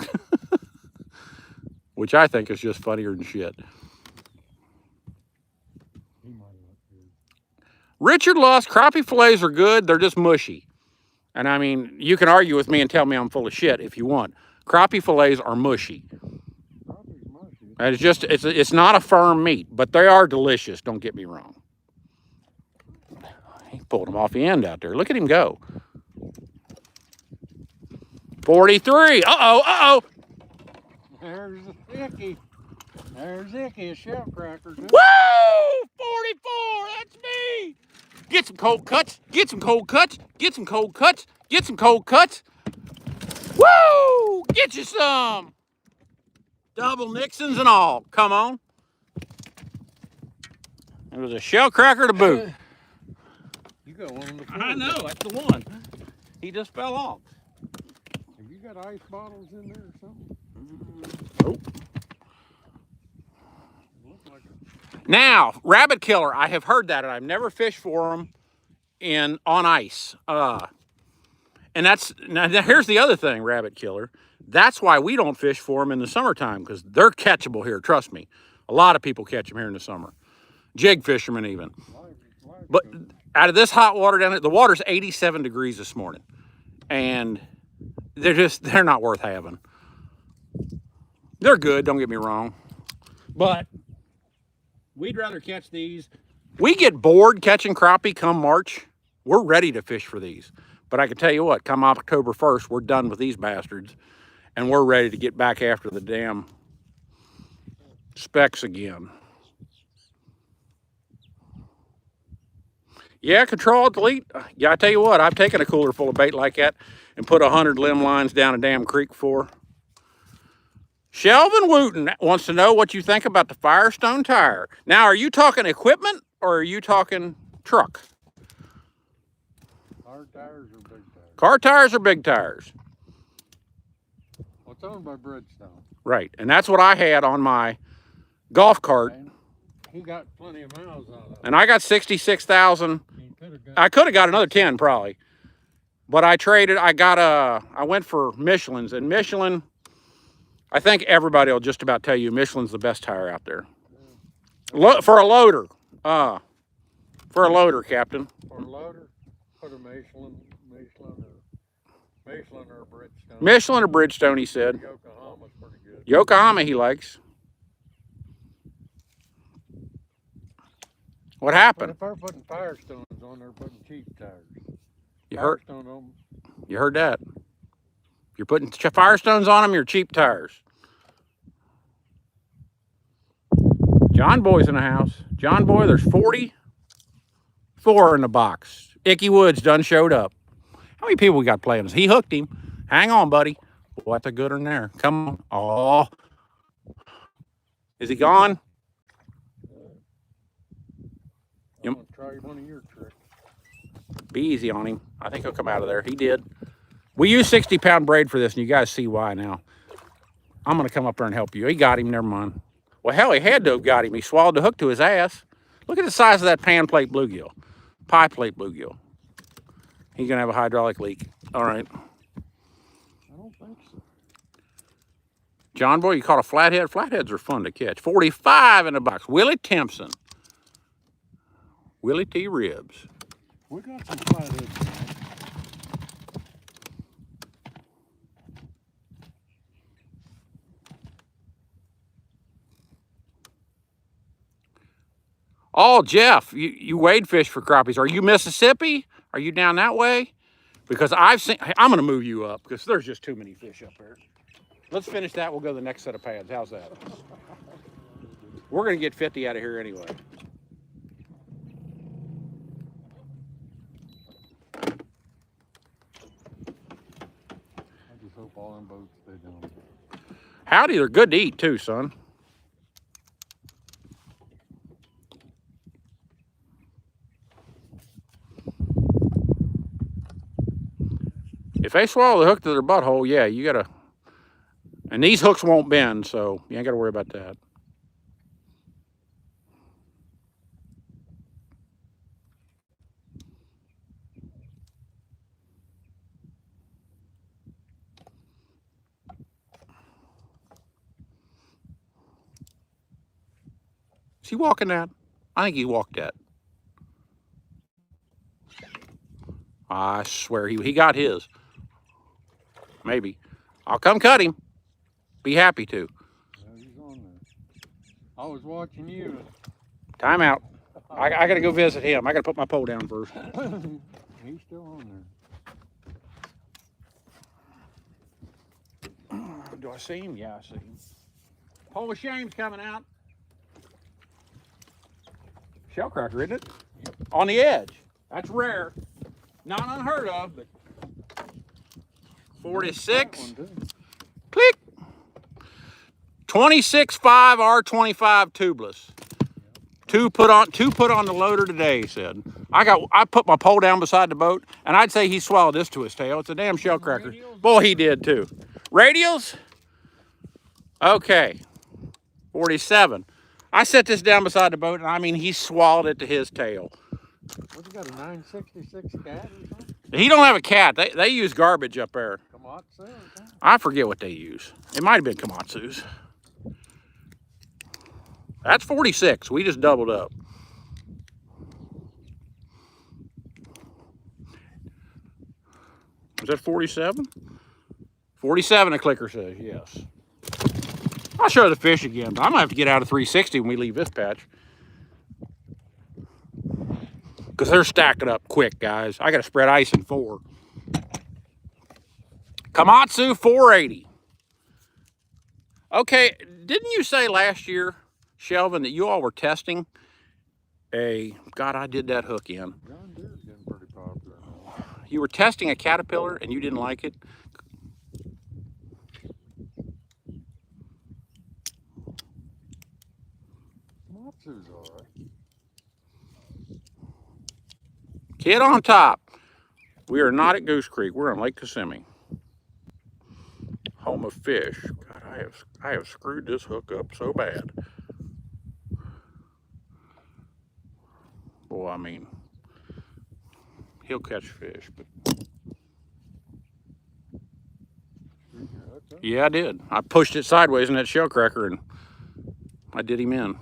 Which I think is just funnier than shit. Richard Lusk, crappie fillets are good. They're just mushy. And I mean, you can argue with me and tell me I'm full of shit if you want. Crappie fillets are mushy. And it's not a firm meat, but they are delicious. Don't get me wrong. He pulled them off the end out there. Look at him go. 43. Uh-oh. There's Icky. There's Icky, a shellcracker. Woo! 44. That's me. Get some cold cuts. Get some cold cuts. Get some cold cuts. Get some cold cuts. Woo! Get you some. Double Nixons and all. Come on. It was a shellcracker to boot. You got one on the floor. I know. That's the one. He just fell off. Have you got ice bottles in there or something? Nope. Now, rabbit killer, I have heard that, and I've never fished for them on ice. And now here's the other thing, rabbit killer. That's why we don't fish for them in the summertime, because they're catchable here. Trust me, a lot of people catch them here in the summer. Jig fishermen even. But out of this hot water down there, the water's 87 degrees this morning. And they're not worth having. They're good, don't get me wrong. But we'd rather catch these. We get bored catching crappie come March. We're ready to fish for these. But I can tell you what, come October 1st, we're done with these bastards. And we're ready to get back after the damn specks again. Yeah, control delete. Yeah, I tell you what, I've taken a cooler full of bait like that and put 100 limb lines down a damn creek before. Shelvin Wooten wants to know what you think about the Firestone tire. Now, are you talking equipment or are you talking truck? Car tires or big tires? Car tires or big tires? Well, it's owned by Bridgestone. Right, and that's what I had on my golf cart. And he got plenty of miles out of it. And I got 66,000. I could have got another 10 probably. But I traded, I went for Michelin's, and Michelin, I think everybody will just about tell you Michelin's the best tire out there. For a loader. For a loader, Captain. For a loader, put a Michelin or Bridgestone. Michelin or Bridgestone, he said. Yokohama's pretty good. Yokohama he likes. What happened? But if they're putting Firestones on, they're putting cheap tires. You heard Firestone that. You're putting Firestones on them, you're cheap tires. John Boy's in the house. John Boy, there's 44 in the box. Icky Woods done showed up. How many people we got playing this? He hooked him. Hang on, buddy. What's a good one there? Come on. Oh. Is he gone? I'm going to try one of your tricks. Be easy on him. I think he'll come out of there. He did. We use 60-pound braid for this, and you guys see why now. I'm going to come up there and help you. He got him. Never mind. Well, hell, he had to have got him. He swallowed the hook to his ass. Look at the size of that pan plate bluegill. Pie plate bluegill. He's going to have a hydraulic leak. All right. I don't think so. John Boy, you caught a flathead? Flatheads are fun to catch. 45 in the box. Willie Timpson. Willie T. Ribs. We got some flatheads tonight. Oh, Jeff, you wade fish for crappies. Are you Mississippi? Are you down that way? Because I'm going to move you up because there's just too many fish up there. Let's finish that. We'll go to the next set of pads. How's that? We're going to get 50 out of here anyway. I just hope all them boats stay down. Howdy, they're good to eat too, son. If they swallow the hook to their butthole, yeah, you gotta. And these hooks won't bend, so you ain't gotta worry about that. Is he walking that? I think he walked that. I swear he got his. Maybe. I'll come cut him. Be happy to. Yeah, he's on there. I was watching you. Time out. I got to go visit him. I got to put my pole down first. He's still on there. Do I see him? Yeah, I see him. Pole of Shame's coming out. Shellcracker, isn't it? Yep. On the edge. That's rare. Not unheard of, but 46. Click. 26.5 R25 tubeless. Two put on the loader today, he said. I put my pole down beside the boat, and I'd say he swallowed this to his tail. It's a damn shellcracker. Boy, he did too. Radials? Okay. 47. I set this down beside the boat, and I mean, he swallowed it to his tail. What's he got, a 966 cat or something? He don't have a cat. They use garbage up there. Komatsu? I forget what they use. It might have been Komatsu's. That's 46. We just doubled up. Is that 47? 47, the clicker says, yes. I'll show the fish again, but I'm gonna have to get out of 360 when we leave this patch. Because they're stacking up quick, guys. I gotta spread ice in 4. Komatsu 480. Okay, didn't you say last year, Shelvin, that you all were testing God, I did that hook in. John Deere's getting pretty popular now. You were testing a caterpillar and you didn't like it? Matsu's all right. Kid on top. We are not at Goose Creek. We're on Lake Kissimmee. Home of fish. God, I have screwed this hook up so bad. Boy, I mean, he'll catch fish, but yeah, I did. I pushed it sideways in that shell cracker and I did him in.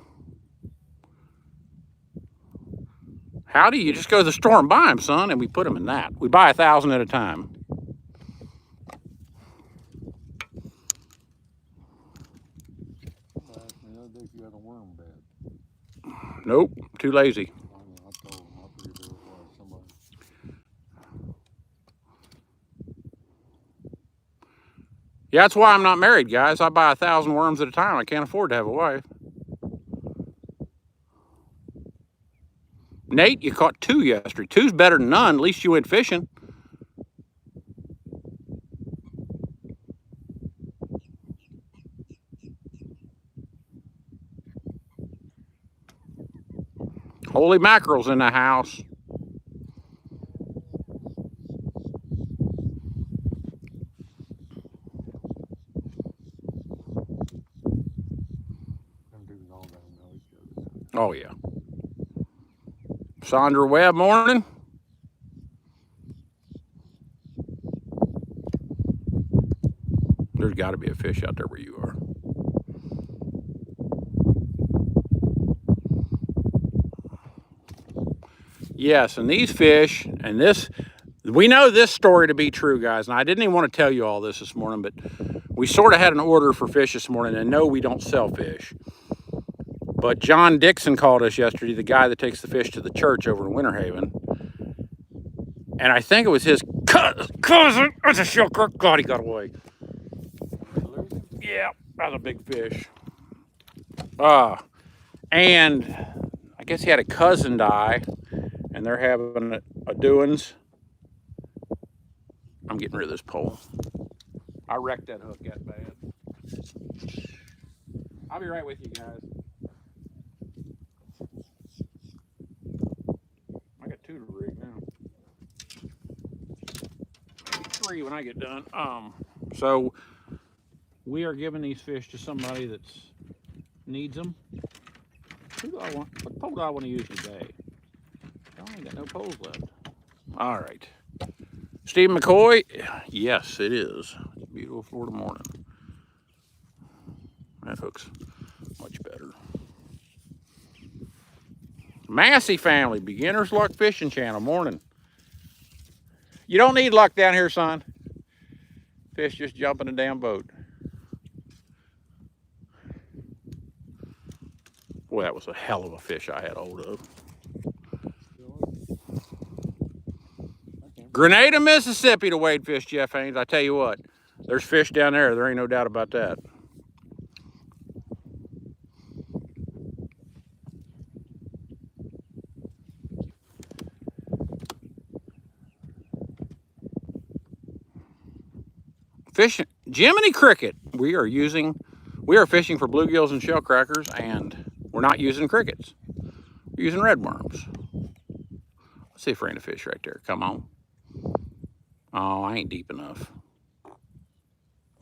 How do you just go to the store and buy them, son? And we put them in that. We buy 1,000 at a time. Somebody asked me the other day if you had a worm bed. Nope, too lazy. I told them, I figured it was somebody. Yeah, that's why I'm not married, guys. I buy 1,000 worms at a time. I can't afford to have a wife. Nate, you caught 2 yesterday. 2's better than none. At least you went fishing. Holy mackerel's in the house. Them dudes all gotta know each other. Oh, yeah. Sandra Webb, morning. There's got to be a fish out there where you are. Yes, and these fish, and this, we know this story to be true, guys. And I didn't even want to tell you all this morning, but we sort of had an order for fish this morning, and no, we don't sell fish. But John Dixon called us yesterday, the guy that takes the fish to the church over in Winter Haven. And I think it was his cousin. It's a shell crook. God, he got away. Yeah, that was a big fish. And I guess he had a cousin die, and they're having a doings. I'm getting rid of this pole. I wrecked that hook that bad. I'll be right with you guys. I got 2 to rig now. 3 when I get done. So we are giving these fish to somebody that needs them. Who do I want? What pole do I want to use today? I ain't got no poles left. All right. Steve McCoy. Yes, it is. It's a beautiful Florida morning. That hook's much better. Massey family, Beginner's Luck Fishing Channel, morning. You don't need luck down here, son. Fish just jump in a damn boat. Boy, that was a hell of a fish I had hold of. Grenada, Mississippi to wade fish, Jeff Haynes. I tell you what, there's fish down there. There ain't no doubt about that. Fishing, Jiminy Cricket. We are fishing for bluegills and shell crackers, and we're not using crickets. We're using red worms. Let's see if there ain't a fish right there. Come on. Oh, I ain't deep enough.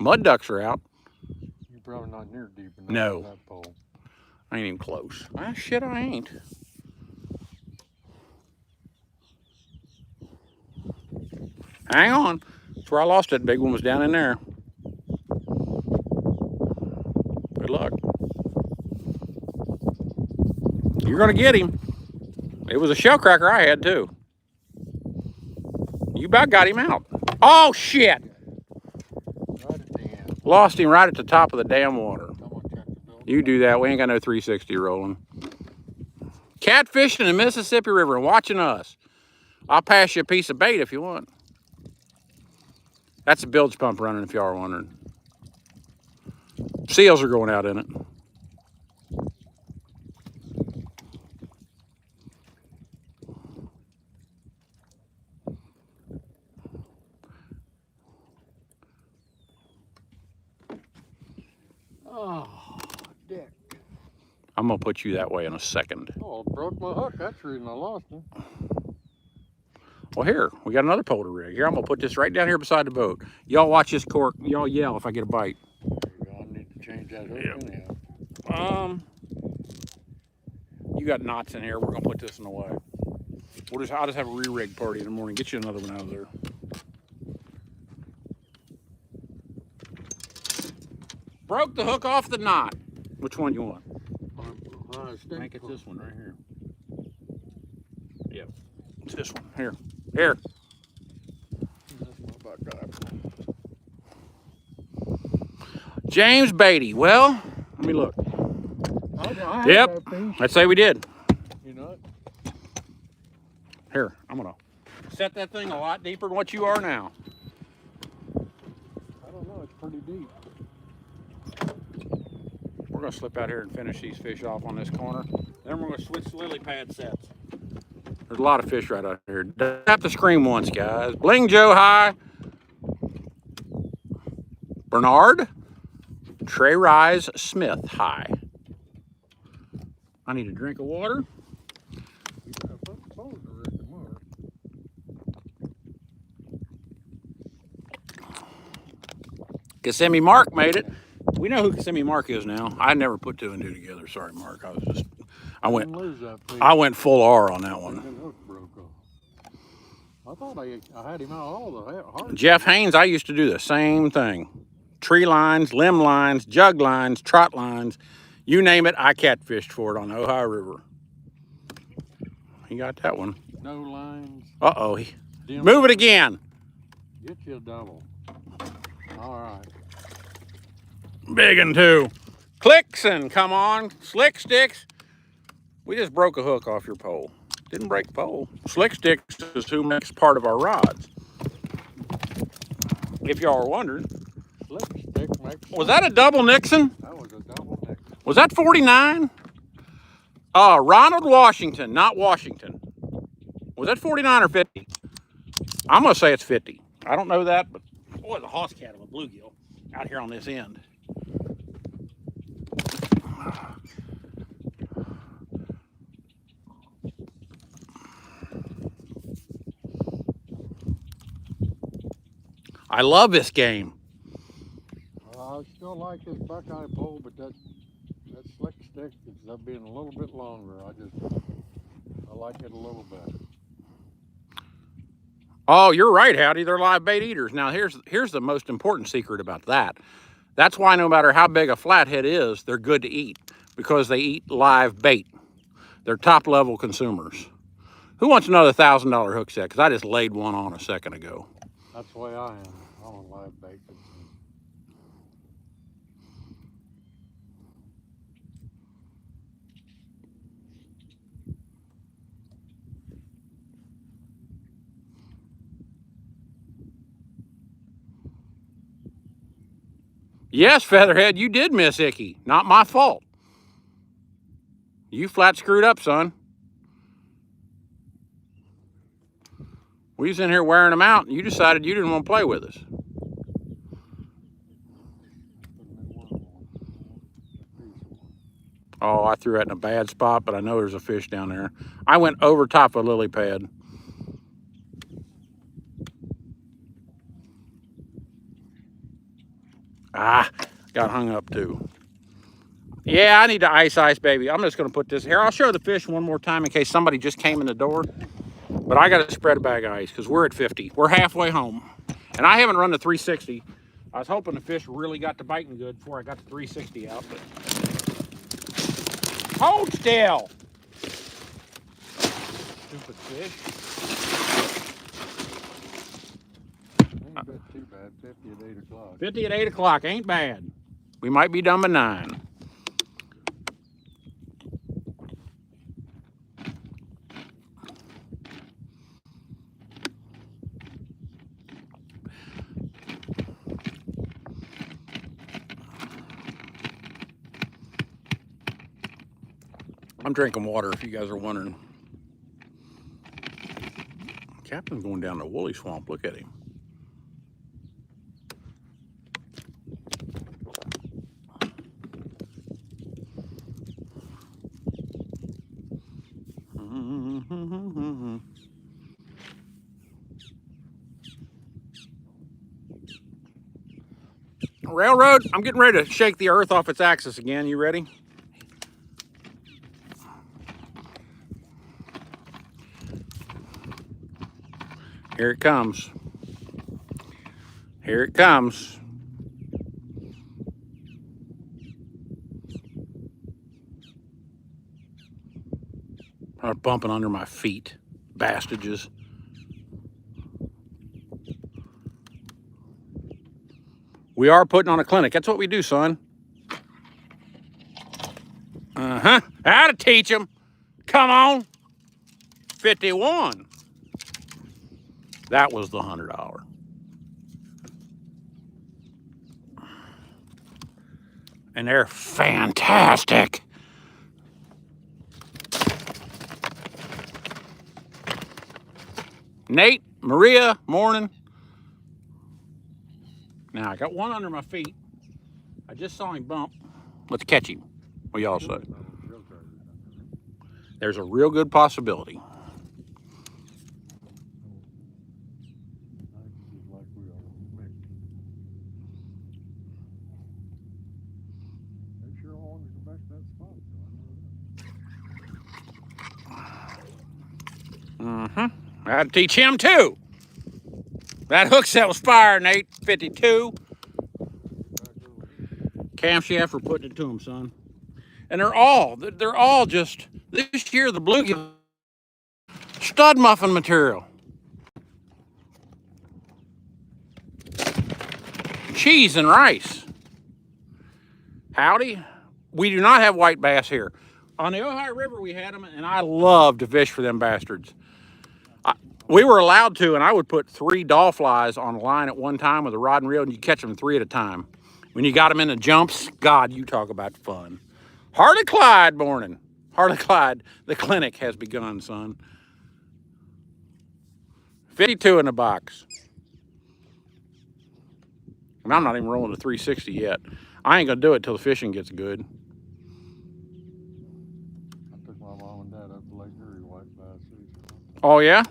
Mud ducks are out. You're probably not near deep enough. No. For that pole. I ain't even close. Ah, shit, I ain't. Hang on. That's where I lost that big one, was down in there. Good luck. You're gonna get him. It was a shell cracker I had too. You about got him out. Oh, shit. Right at the end. Lost him right at the top of the damn water. Come on, check the bill. You do that. We ain't got no 360 rolling. Catfishing in the Mississippi River and watching us. I'll pass you a piece of bait if you want. That's a bilge pump running, if y'all are wondering. Seals are going out in it. Oh, dick. I'm gonna put you that way in a second. Oh, it broke my hook. That's the reason I lost him. Well, here, we got another polar rig. Here, I'm gonna put this right down here beside the boat. Y'all watch this cork. Y'all yell if I get a bite. There you go. I need to change that hook Yep. anyhow. You got knots in here. We're gonna put this in the way. I'll just have a re-rig party in the morning. Get you another one out of there. Broke the hook off the knot. Which one you want? I think it's this one right here. Yep, it's this one. Here. Here. James Beatty. Well, let me look. Yep, I'd say we did. You know it? Here, I'm gonna set that thing a lot deeper than what you are now. I don't know. It's pretty deep. We're gonna slip out here and finish these fish off on this corner. Then we're gonna switch lily pad sets. There's a lot of fish right out here. Don't have to scream once, guys. Bling Joe high. Bernard. Trey Rise Smith high. I need a drink of water. Kissimmee Mark made it. We know who Kissimmee Mark is now. I never put two and two together. Sorry, Mark. I went full R on that one. I thought I had him out all the hard. Jeff Haynes, I used to do the same thing. Tree lines, limb lines, jug lines, trot lines, you name it, I catfished for it on the Ohio River. He got that one. No lines. Uh-oh. Move it again. Get you a double. All right. Big and two. Clickson, come on. Slick sticks. We just broke a hook off your pole. Didn't break the pole. Slick sticks is who makes part of our rods. If y'all are wondering. Slick stick makes Was that a double Nixon? That was a double Nixon. Was that 49? Ronald Washington, not Washington. Was that 49 or 50? I'm gonna say it's 50. I don't know that, but boy, the hoss cat of a bluegill out here on this end. I love this game. I still like this buckeye pole, but that slick stick ends up being a little bit longer. I like it a little better. Oh, you're right, Howdy. They're live bait eaters. Now, here's the most important secret about that. That's why no matter how big a flathead is, they're good to eat because they eat live bait. They're top-level consumers. Who wants another $1,000 hook set? Because I just laid one on a second ago. That's the way I am. I want live bait. Yes, Featherhead, you did miss Icky. Not my fault. You flat screwed up, son. We was in here wearing them out, and you decided you didn't want to play with us. Oh, I threw that in a bad spot, but I know there's a fish down there. I went over top of a lily pad. Ah, got hung up too. Yeah, I need to ice, baby. I'm just going to put this here. I'll show the fish one more time in case somebody just came in the door. But I got to spread a bag of ice because we're at 50. We're halfway home. And I haven't run the 360. I was hoping the fish really got to biting good before I got the 360 out. But hold still. Stupid fish. bit too bad. 50 at 8 o'clock. 50 at 8 o'clock ain't bad. We might be done by 9. I'm drinking water if you guys are wondering. Captain's going down the woolly swamp. Look at him. Railroad, I'm getting ready to shake the earth off its axis again. You ready? Here it comes. Here it comes. I'm bumping under my feet. Bastages. We are putting on a clinic. That's what we do, son. Uh-huh. How to teach them. Come on. 51. That was the $100. And they're fantastic. Nate, Maria, morning. Now, I got one under my feet. I just saw him bump. Let's catch him. What y'all say? There's a real good possibility. I had to teach him too. That hook set was fired, Nate. 52. Camshaft for putting it to him, son. And they're all just, this year the bluegill stud muffin material. Cheese and rice. Howdy. We do not have white bass here. On the Ohio River we had them, and I love to fish for them bastards. We were allowed to, and I would put 3 doll flies on a line at one time with a rod and reel, and you catch them 3 at a time. When you got them in the jumps, God, you talk about fun. Harley Clyde morning. Harley Clyde, the clinic has begun, son. 52 in the box. And I'm not even rolling the 360 yet. I ain't gonna do it till the fishing gets good. I took my mom and dad up to Lake Erie white bass season. Oh yeah?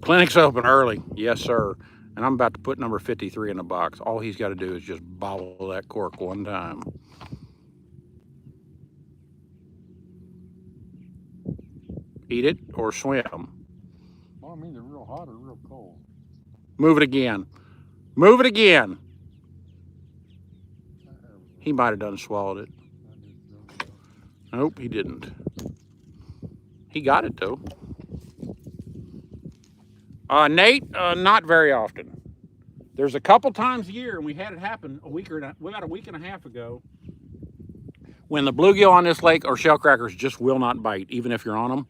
Clinic's open early, yes sir. And I'm about to put number 53 in the box. All he's got to do is just bobble that cork one time. Eat it or swim. Well, I mean, they're real hot or real cold. Move it again. Move it again. He might have done swallowed it. Nope, he didn't. He got it though. Nate, not very often. There's a couple times a year, and we had it happen about a week and a half ago, when the bluegill on this lake or shellcrackers just will not bite, even if you're on them.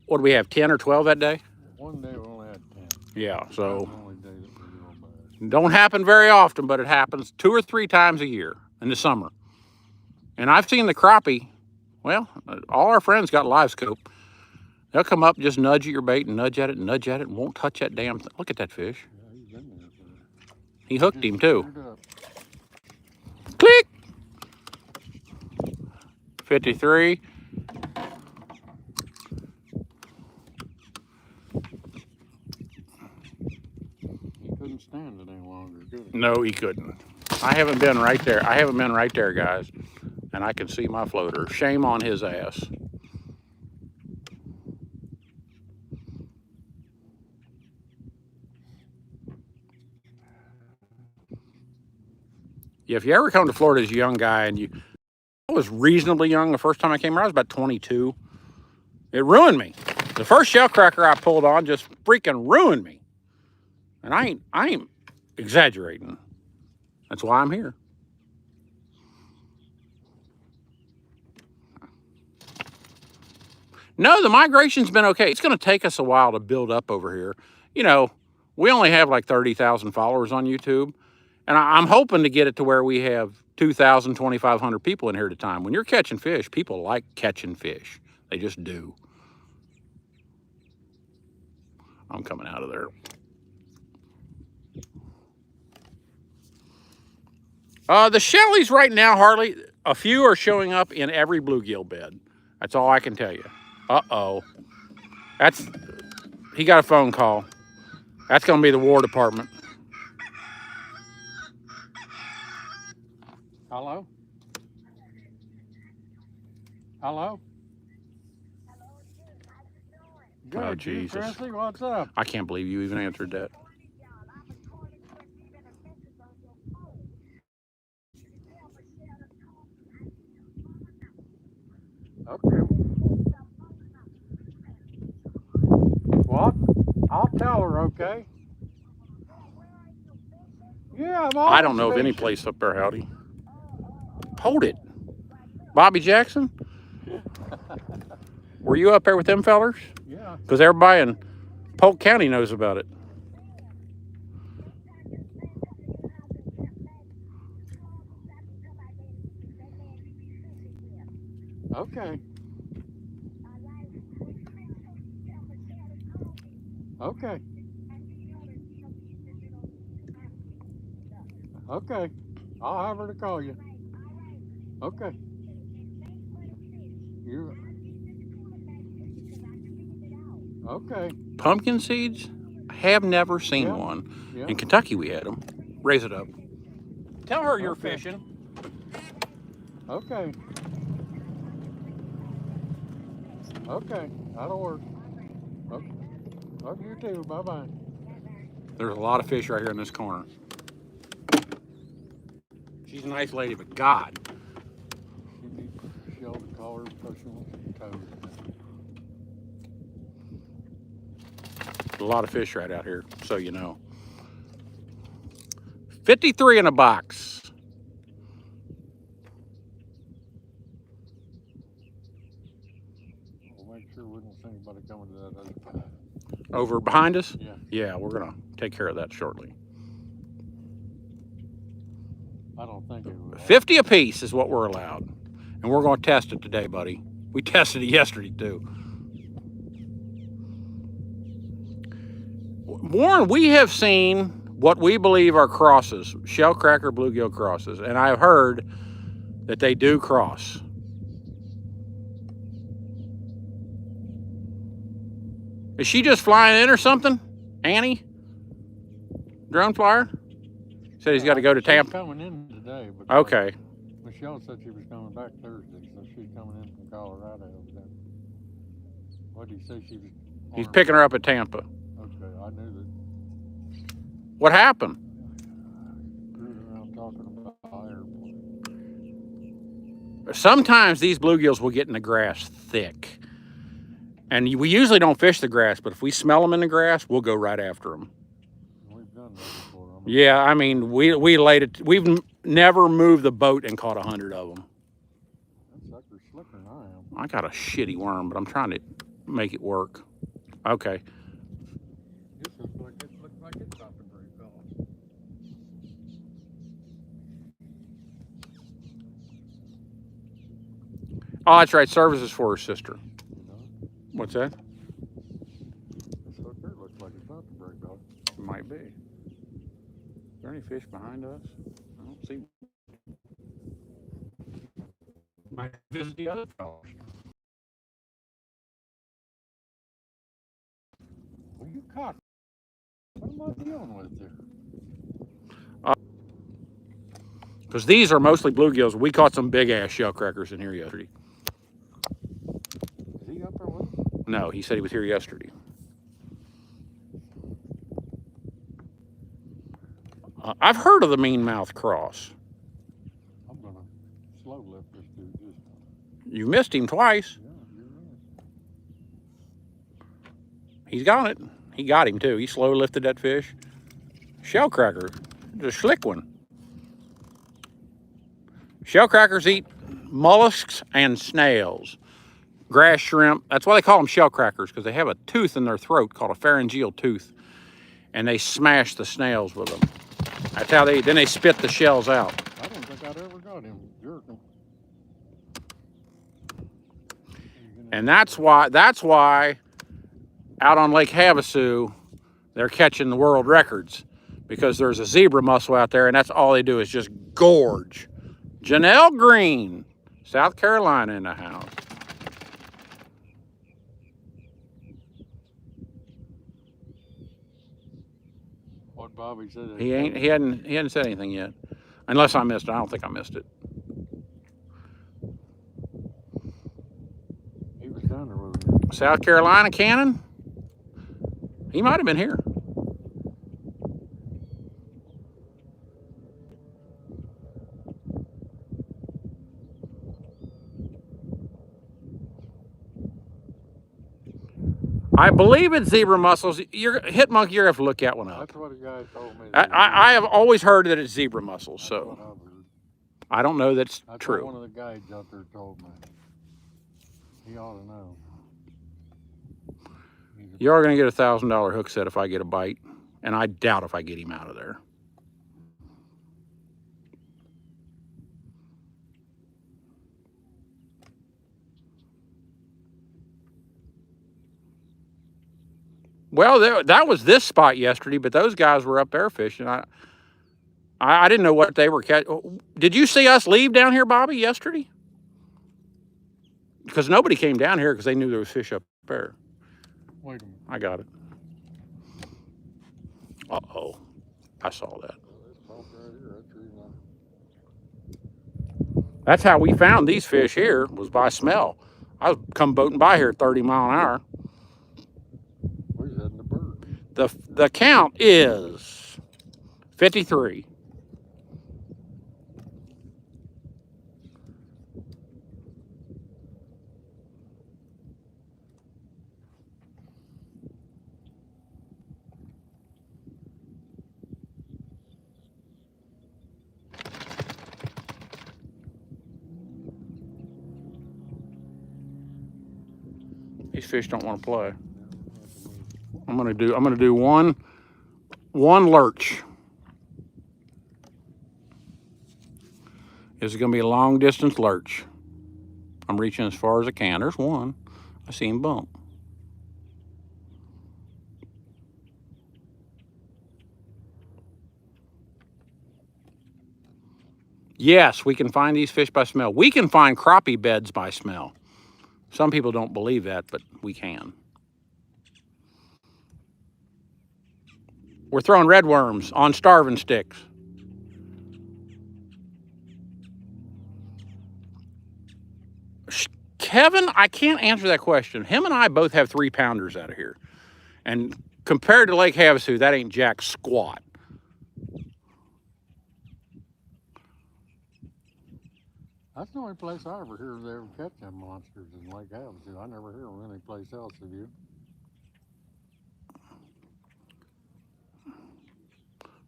What do we have, 10 or 12 that day? One day we only had 10. Yeah, so That's the only day that was real bad. Don't happen very often, but it happens 2 or 3 times a year in the summer. And I've seen the crappie. Well, all our friends got live scope. They'll come up, just nudge at your bait and nudge at it, and won't touch that damn thing. Look at that fish. Yeah, he's been there for He hooked him too. it. Click. 53. He couldn't stand it any longer, could he? No, he couldn't. I haven't been right there. I haven't been right there, guys. And I can see my floater. Shame on his ass. Yeah, if you ever come to Florida as a young guy and you was reasonably young the first time I came here. I was about 22. It ruined me. The first shell cracker I pulled on just freaking ruined me. And I ain't exaggerating. That's why I'm here. No, the migration's been okay. It's going to take us a while to build up over here. You know, we only have like 30,000 followers on YouTube. And I'm hoping to get it to where we have 2,000, 2,500 people in here at a time. When you're catching fish, people like catching fish. They just do. I'm coming out of there. The Shelleys right now, Harley, a few are showing up in every bluegill bed. That's all I can tell you. Uh-oh. He got a phone call. That's going to be the War Department. Hello? Hello? Good. Oh, Jesus. Tracy, what's up? I can't believe you even answered that. Okay. What? I'll tell her, okay? Yeah, I'm I don't know of any place up there, Howdy. Hold it. Bobby Jackson? Were you up there with them fellers? Yeah. Because everybody in Polk County knows about it. Okay. Okay. Okay. I'll have her to call you. Okay. You. Okay. Pumpkin seeds? Have never seen Yeah. one. Yeah. In Kentucky, we had them. Raise it up. Tell her you're Okay. fishing. Okay. Okay. That'll work. Okay. Love you too. Bye-bye. There's a lot of fish right here in this corner. She's a nice lady, but God. She needs Shell to call her because she wants some toes. A lot of fish right out here, so you know. 53 in a box. We'll make sure we don't see anybody coming to that other side. Over behind us? Yeah. Yeah, we're going to take care of that shortly. I don't think it will. 50 apiece is what we're allowed. And we're going to test it today, buddy. We tested it yesterday, too. Warren, we have seen what we believe are crosses, shellcracker bluegill crosses, and I've heard that they do cross. Is she just flying in or something? Annie? Drone flyer? Said he's got to go to She's Tampa. coming in today. But Okay. Michelle said she was coming back Thursday, so she's coming in from Colorado over there. What did he say she was? He's picking her up at Tampa. Okay, I knew that. What happened? Screwed around talking about airplane. Sometimes these bluegills will get in the grass thick. And we usually don't fish the grass, but if we smell them in the grass, we'll go right after them. We've done that before. Yeah, I mean, we laid it. We've never moved the boat and caught 100 of them. That sucker's slicker than I am. I got a shitty worm, but I'm trying to make it work. Okay. This looks like it's about to break off. Oh, that's right. Services for her sister. You know? What's that? This sucker looks like it's about to break off. It might be. Is there any fish behind us? I don't see. Might visit the other fellows. Well, you caught. What am I dealing with here? Because these are mostly bluegills. We caught some big ass shellcrackers in here yesterday. Is he up there with us? No, he said he was here yesterday. I've heard of the mean mouth cross. I'm gonna slow lift this dude. You missed him twice. Yeah, you're right. He's got it. He got him too. He slow lifted that fish. Shellcracker, just slick one. Shellcrackers eat mollusks and snails. Grass shrimp, that's why they call them shellcrackers, because they have a tooth in their throat called a pharyngeal tooth, and they smash the snails with them. That's how then they spit the shells out. I don't think I'd ever got him jerking. And that's why out on Lake Havasu, they're catching the world records, because there's a zebra mussel out there, and that's all they do is just gorge. Janelle Green, South Carolina in the house. What Bobby said. He hadn't said anything yet, unless I missed it. I don't think I missed it. He was down there with him. South Carolina Cannon. He might have been here. I believe it's zebra mussels. Hit Monkey, you're gonna have to look at one up. That's what a guy told me. I have always heard that it's zebra mussels, That's so what I've heard. I don't know that's That's true. what one of the guides out there told me. He ought to know. You are gonna get a $1,000 hook set if I get a bite, and I doubt if I get him out of there. Well, that was this spot yesterday, but those guys were up there fishing. I didn't know what they were catching. Did you see us leave down here, Bobby, yesterday? Because nobody came down here because they knew there was fish up there. Wait a minute. I got it. Uh-oh. I saw that. This boat right here, that's the reason That's how we found these fish here, was by smell. I was come boating by here at 30 mile an hour. Where's that in the bird? The count is 53. These fish don't want to play. I'm gonna do one lurch. This is gonna be a long distance lurch. I'm reaching as far as I can. There's one. I see him bump. Yes, we can find these fish by smell. We can find crappie beds by smell. Some people don't believe that, but we can. We're throwing red worms on starving sticks. Kevin, I can't answer that question. Him and I both have 3-pounders out of here. And compared to Lake Havasu, that ain't jack squat. That's the only place I ever hear they ever catch them monsters in Lake Havasu. I never hear them any place else, have you?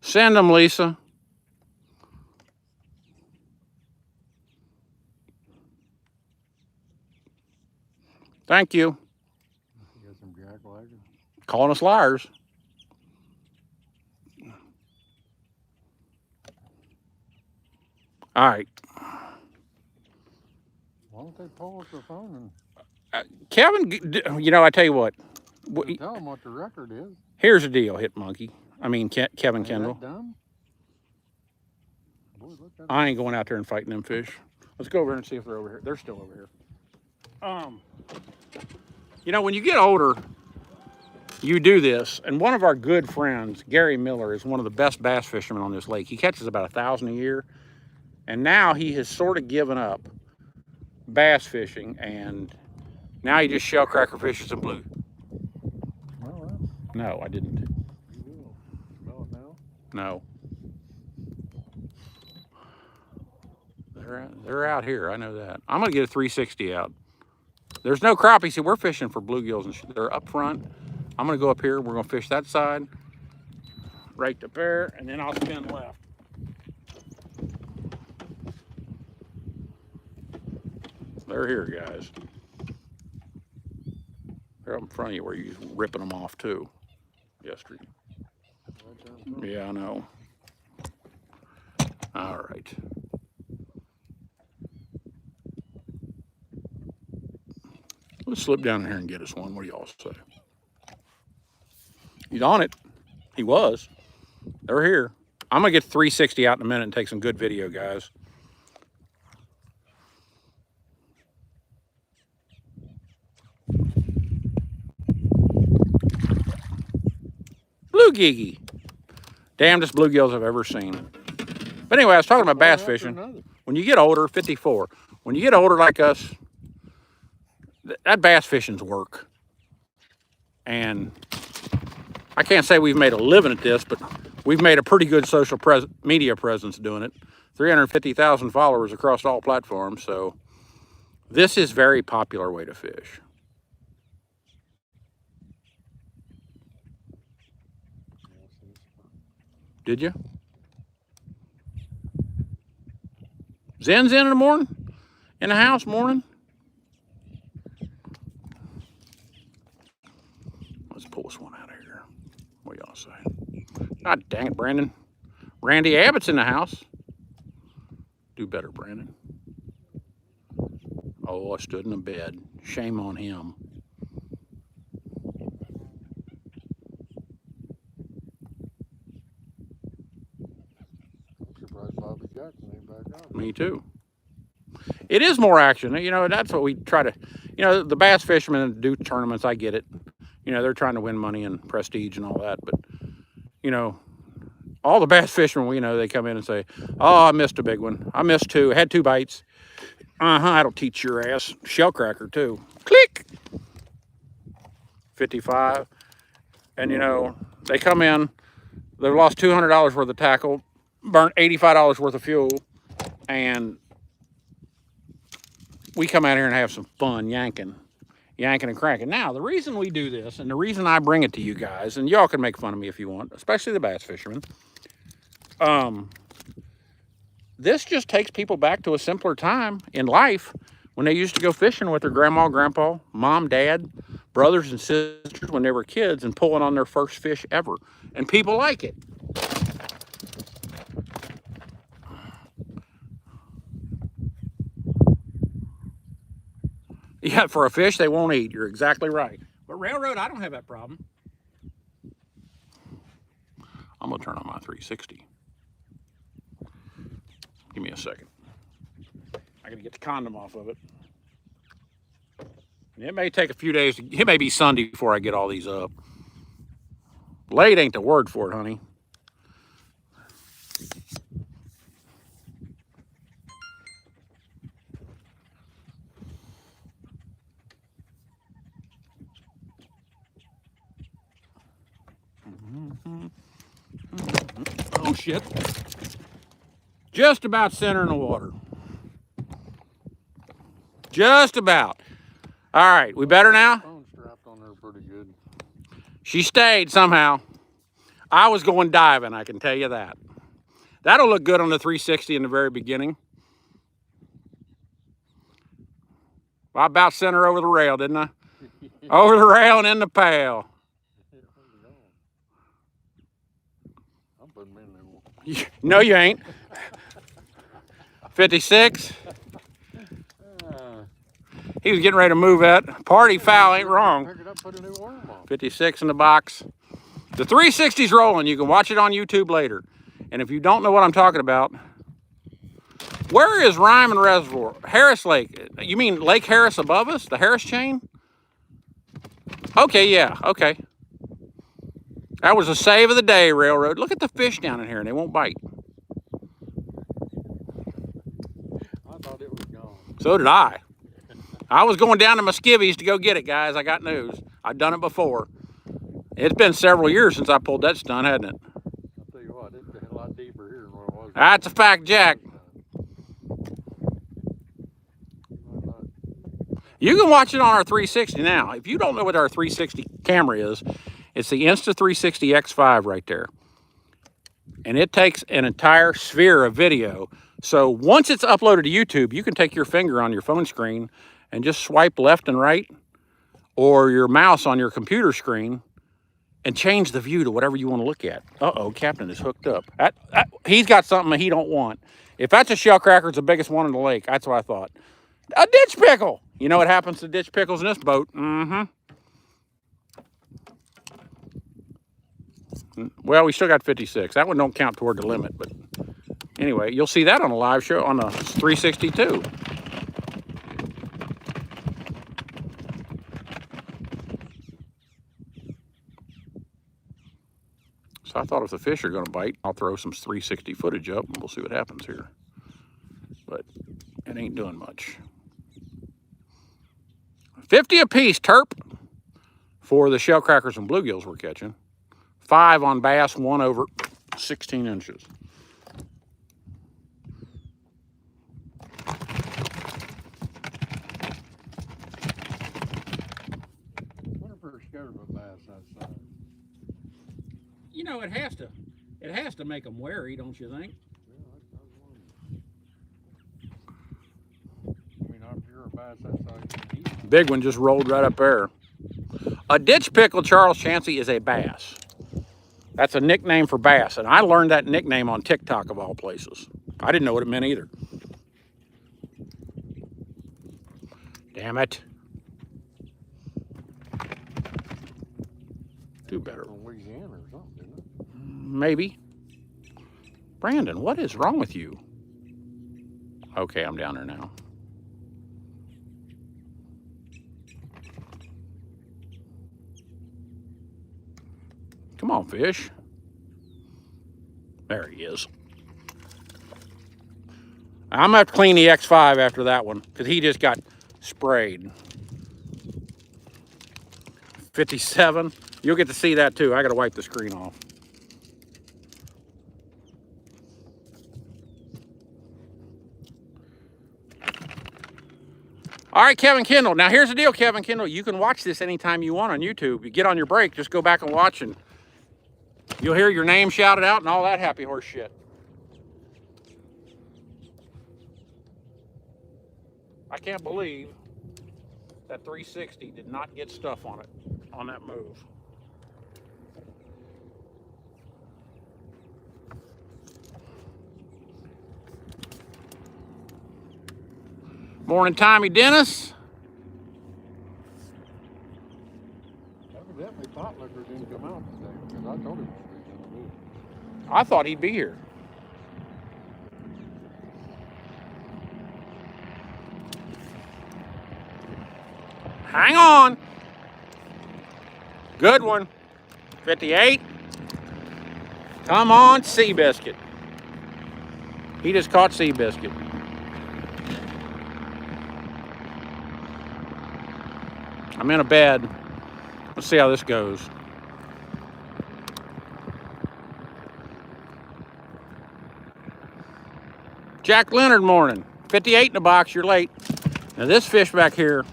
Send them, Lisa. Thank you. You got some jack legged? Calling us liars. All right. Why don't they pull us the phone Kevin, you know, I tell you what. and tell them what the record is? Here's the deal, Hit Monkey. I mean, Kevin Ain't Kendall. that dumb? Boy, look at I ain't going out there and fighting them fish. Let's go over here and see if they're over here. They're still over here. You know, when you get older, you do this. And one of our good friends, Gary Miller, is one of the best bass fishermen on this lake. He catches about 1,000 a year. And now he has sort of given up bass fishing, and now he just shellcracker fishes and blue. Well, No, I didn't. you will. Smell it now? No. They're out here. I know that. I'm gonna get a 360 out. There's no crappie. See, we're fishing for bluegills, and they're up front. I'm gonna go up here. We're gonna fish that side, right up there, and then I'll spin left. They're here, guys. They're up in front of you where you're ripping them off too. Yesterday. Yeah, I know. All right. Let's slip down in here and get us one. What do y'all say? He's on it. He was. They're here. I'm going to get 360 out in a minute and take some good video, guys. Bluegill. Damnedest bluegills I've ever seen. But anyway, I was talking about bass fishing. When you get older, 54, when you get older like us, that bass fishing's work. And I can't say we've made a living at this, but we've made a pretty good social media presence doing it. 350,000 followers across all platforms. So this is a very popular way to fish. Did you? Zen's in the morning? In the house morning? Let's pull this one out of here. What y'all say? God dang it, Brandon. Randy Abbott's in the house. Do better, Brandon. Oh, I stood in the bed. Shame on him. Me too. It is more action. You know, that's what we try to, you know, the bass fishermen do tournaments. I get it. You know, they're trying to win money and prestige and all that. But, you know, all the bass fishermen, we know, they come in and say, oh, I missed a big one. I missed two. I had 2 bites. That'll teach your ass. Shellcracker, too. Click. 55. And, you know, they come in. They've lost $200 worth of tackle. Burnt $85 worth of fuel. And we come out here and have some fun yanking and cranking. Now, the reason we do this, and the reason I bring it to you guys, and y'all can make fun of me if you want, especially the bass fishermen, this just takes people back to a simpler time in life when they used to go fishing with their grandma, grandpa, mom, dad, brothers and sisters when they were kids and pulling on their first fish ever. And people like it. Yeah, for a fish they won't eat. You're exactly right. But railroad, I don't have that problem. I'm going to turn on my 360. Give me a second. I got to get the condom off of it. And it may take a few days. It may be Sunday before I get all these up. Late ain't the word for it, honey. Oh, shit. Just about center in the water. Just about. All right, we better now? Phone strapped on there pretty good. She stayed somehow. I was going diving, I can tell you that. That'll look good on the 360 in the very beginning. I about sent her over the rail, didn't I? Over the rail and in the pail. I'm putting them in there. No, you ain't. 56. He was getting ready to move that. Party foul ain't wrong. Pick it up, put a new worm on. 56 in the box. The 360's rolling. You can watch it on YouTube later. And if you don't know what I'm talking about, where is Ryman Reservoir? Harris Lake. You mean Lake Harris above us? The Harris chain? Okay, yeah, okay. That was a save of the day, Railroad. Look at the fish down in here, and they won't bite. I thought it was gone. So did I. I was going down to my skivvies to go get it, guys. I got news. I've done it before. It's been several years since I pulled that stunt, hasn't it? I'll tell you what, it's a lot deeper here than what it was. That's a fact, Jack. You can watch it on our 360 now. If you don't know what our 360 camera is, it's the Insta360 X5 right there. And it takes an entire sphere of video. So once it's uploaded to YouTube, you can take your finger on your phone screen and just swipe left and right, or your mouse on your computer screen, and change the view to whatever you want to look at. Uh-oh, Captain is hooked up. He's got something he don't want. If that's a shell cracker, it's the biggest one in the lake. That's what I thought. A ditch pickle. You know what happens to ditch pickles in this boat? Well, we still got 56. That one don't count toward the limit, but anyway, you'll see that on a live show on the 362. So I thought if the fish are going to bite, I'll throw some 360 footage up and we'll see what happens here. But it ain't doing much. 50 apiece, Terp, for the shell crackers and bluegills we're catching. 5 on bass, 1 over 16 inches. What if we're scared of a bass outside? You know, it has to make them wary, don't you think? I mean, if you're a bass outside, you can eat. Big one just rolled right up there. A ditch pickle, Charles Chancey, is a bass. That's a nickname for bass, and I learned that nickname on TikTok of all places. I didn't know what it meant either. Damn it. Do better. Louisiana or something, isn't it? Maybe. Brandon, what is wrong with you? Okay, I'm down there now. Come on, fish. There he is. I'm gonna have to clean the X5 after that one because he just got sprayed. 57. You'll get to see that too. I gotta wipe the screen off. All right, Kevin Kendall. Now here's the deal, Kevin Kendall. You can watch this anytime you want on YouTube. You get on your break, just go back and watch, and you'll hear your name shouted out and all that happy horse shit. I can't believe that 360 did not get stuff on it on that move. Morning, Tommy Dennis. Evidently, Potlicker didn't come out today because I told him what he was going to do. I thought he'd be here. Hang on. Good one. 58. Come on, Seabiscuit. He just caught Seabiscuit. I'm in a bed. Let's see how this goes. Jack Leonard morning. 58 in the box, you're late. Now this fish back here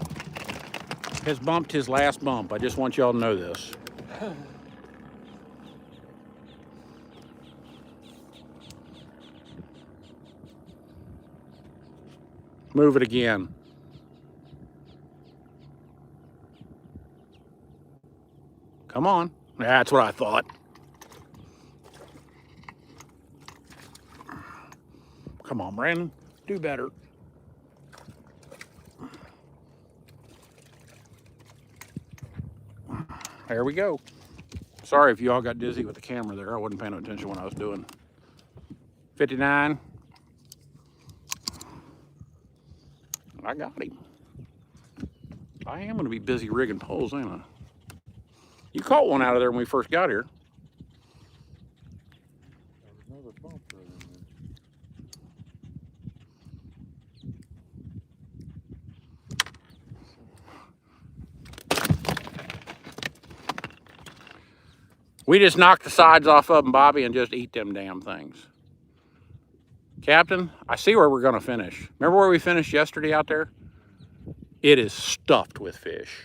has bumped his last bump. I just want y'all to know this. Move it again. Come on. That's what I thought. Come on, Brandon. Do better. There we go. Sorry if you all got dizzy with the camera there. I wasn't paying attention when I was doing. 59. I got him. I am going to be busy rigging poles, ain't I? You caught one out of there when we first got here. There's another bump right in there. We just knock the sides off of them, Bobby, and just eat them damn things. Captain, I see where we're going to finish. Remember where we finished yesterday out there? It is stuffed with fish.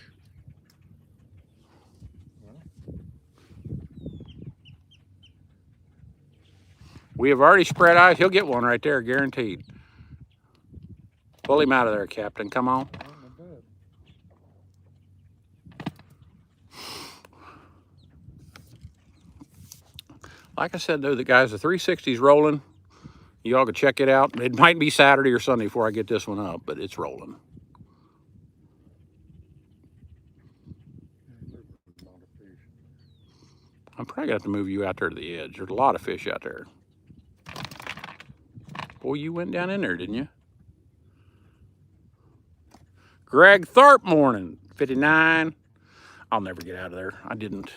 We have already spread eyes. He'll get one right there, guaranteed. Pull him out of there, Captain. Come on. Like I said, though, the guys, the 360's rolling. You all can check it out. It might be Saturday or Sunday before I get this one up, but it's rolling. I'm probably going to have to move you out there to the edge. There's a lot of fish out there. Boy, you went down in there, didn't you? Greg Tharp morning, 59. I'll never get out of there. I didn't.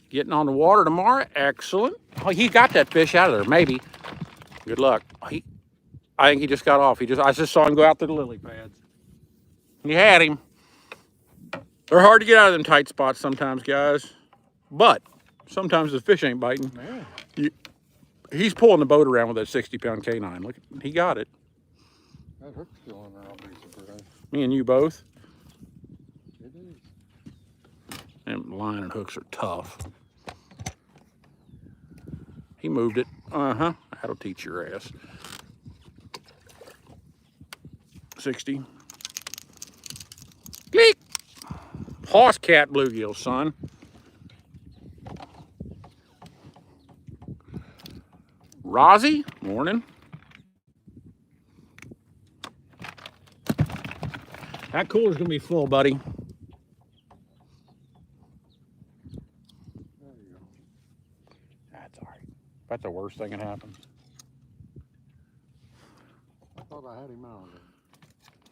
Getting on the water tomorrow. Excellent. Oh, he got that fish out of there, maybe. Good luck. I think he just got off. I just saw him go out to the lily pads. He had him. They're hard to get out of them tight spots sometimes, guys. But sometimes the fish ain't biting. He's pulling the boat around with that 60-pound canine. Look, he got it. That hook's still in there, I'll be surprised. Me and you both. It is. And line and hooks are tough. He moved it. Uh-huh. That'll teach your ass. 60. Gleek! Hoss cat bluegill, son. Rozzy, morning. That cooler's gonna be full, buddy. There you go. That's all right. That's the worst thing that happened. I thought I had him out of there.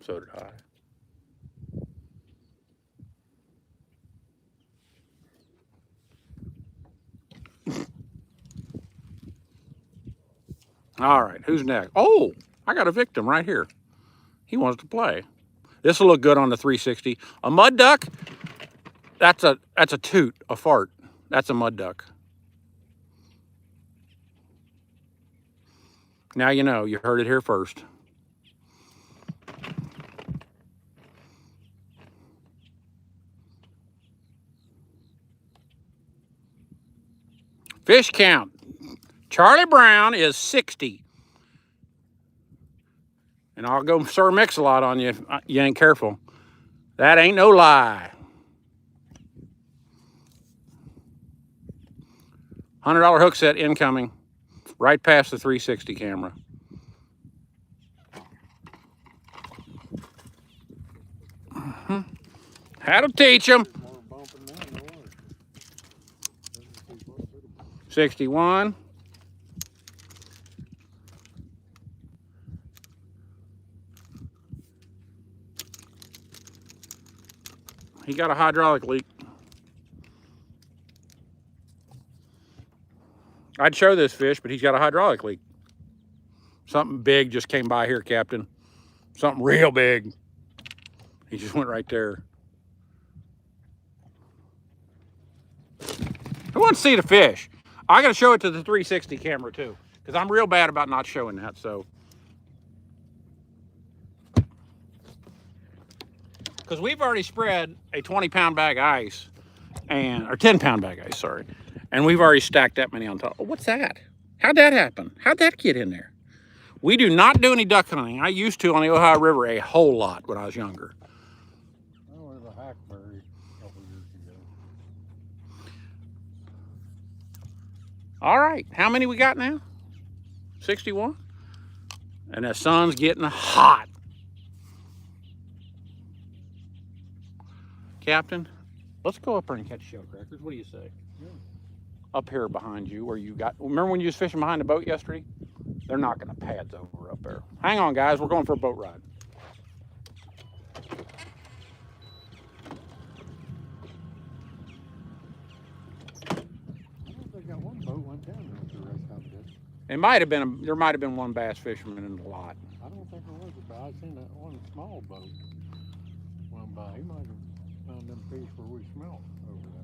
So did I. All right, who's next? Oh, I got a victim right here. He wants to play. This will look good on the 360. A mud duck, that's a toot, a fart. That's a mud duck. Now you know, you heard it here first. Fish count. Charlie Brown is 60. And I'll go Sir Mix-a-Lot on you if you ain't careful. That ain't no lie. $100 hook set incoming. Right past the 360 camera. How to teach them. 61. He got a hydraulic leak. I'd show this fish, but he's got a hydraulic leak. Something big just came by here, Captain. Something real big. He just went right there. Who wants to see the fish? I got to show it to the 360 camera too, because I'm real bad about not showing that. So, because we've already spread a 20-pound bag of ice, or 10-pound bag of ice, sorry, and we've already stacked that many on top. Oh, what's that? How'd that happen? How'd that get in there? We do not do any duck hunting. I used to on the Ohio River a whole lot when I was younger. That was a hackberry a couple years ago. All right, how many we got now? 61? And the sun's getting hot. Captain, let's go up there and catch shell crackers. What do you say? Yeah. Up here behind you where you got, remember when you was fishing behind the boat yesterday? They're knocking the pads over up there. Hang on, guys, we're going for a boat ride. I think they got one boat went down there with the rest of it. It might have been, there might have been one bass fisherman in the lot. I don't think there was a boat. I seen that one small boat went by. He might have found them fish where we smelt over there.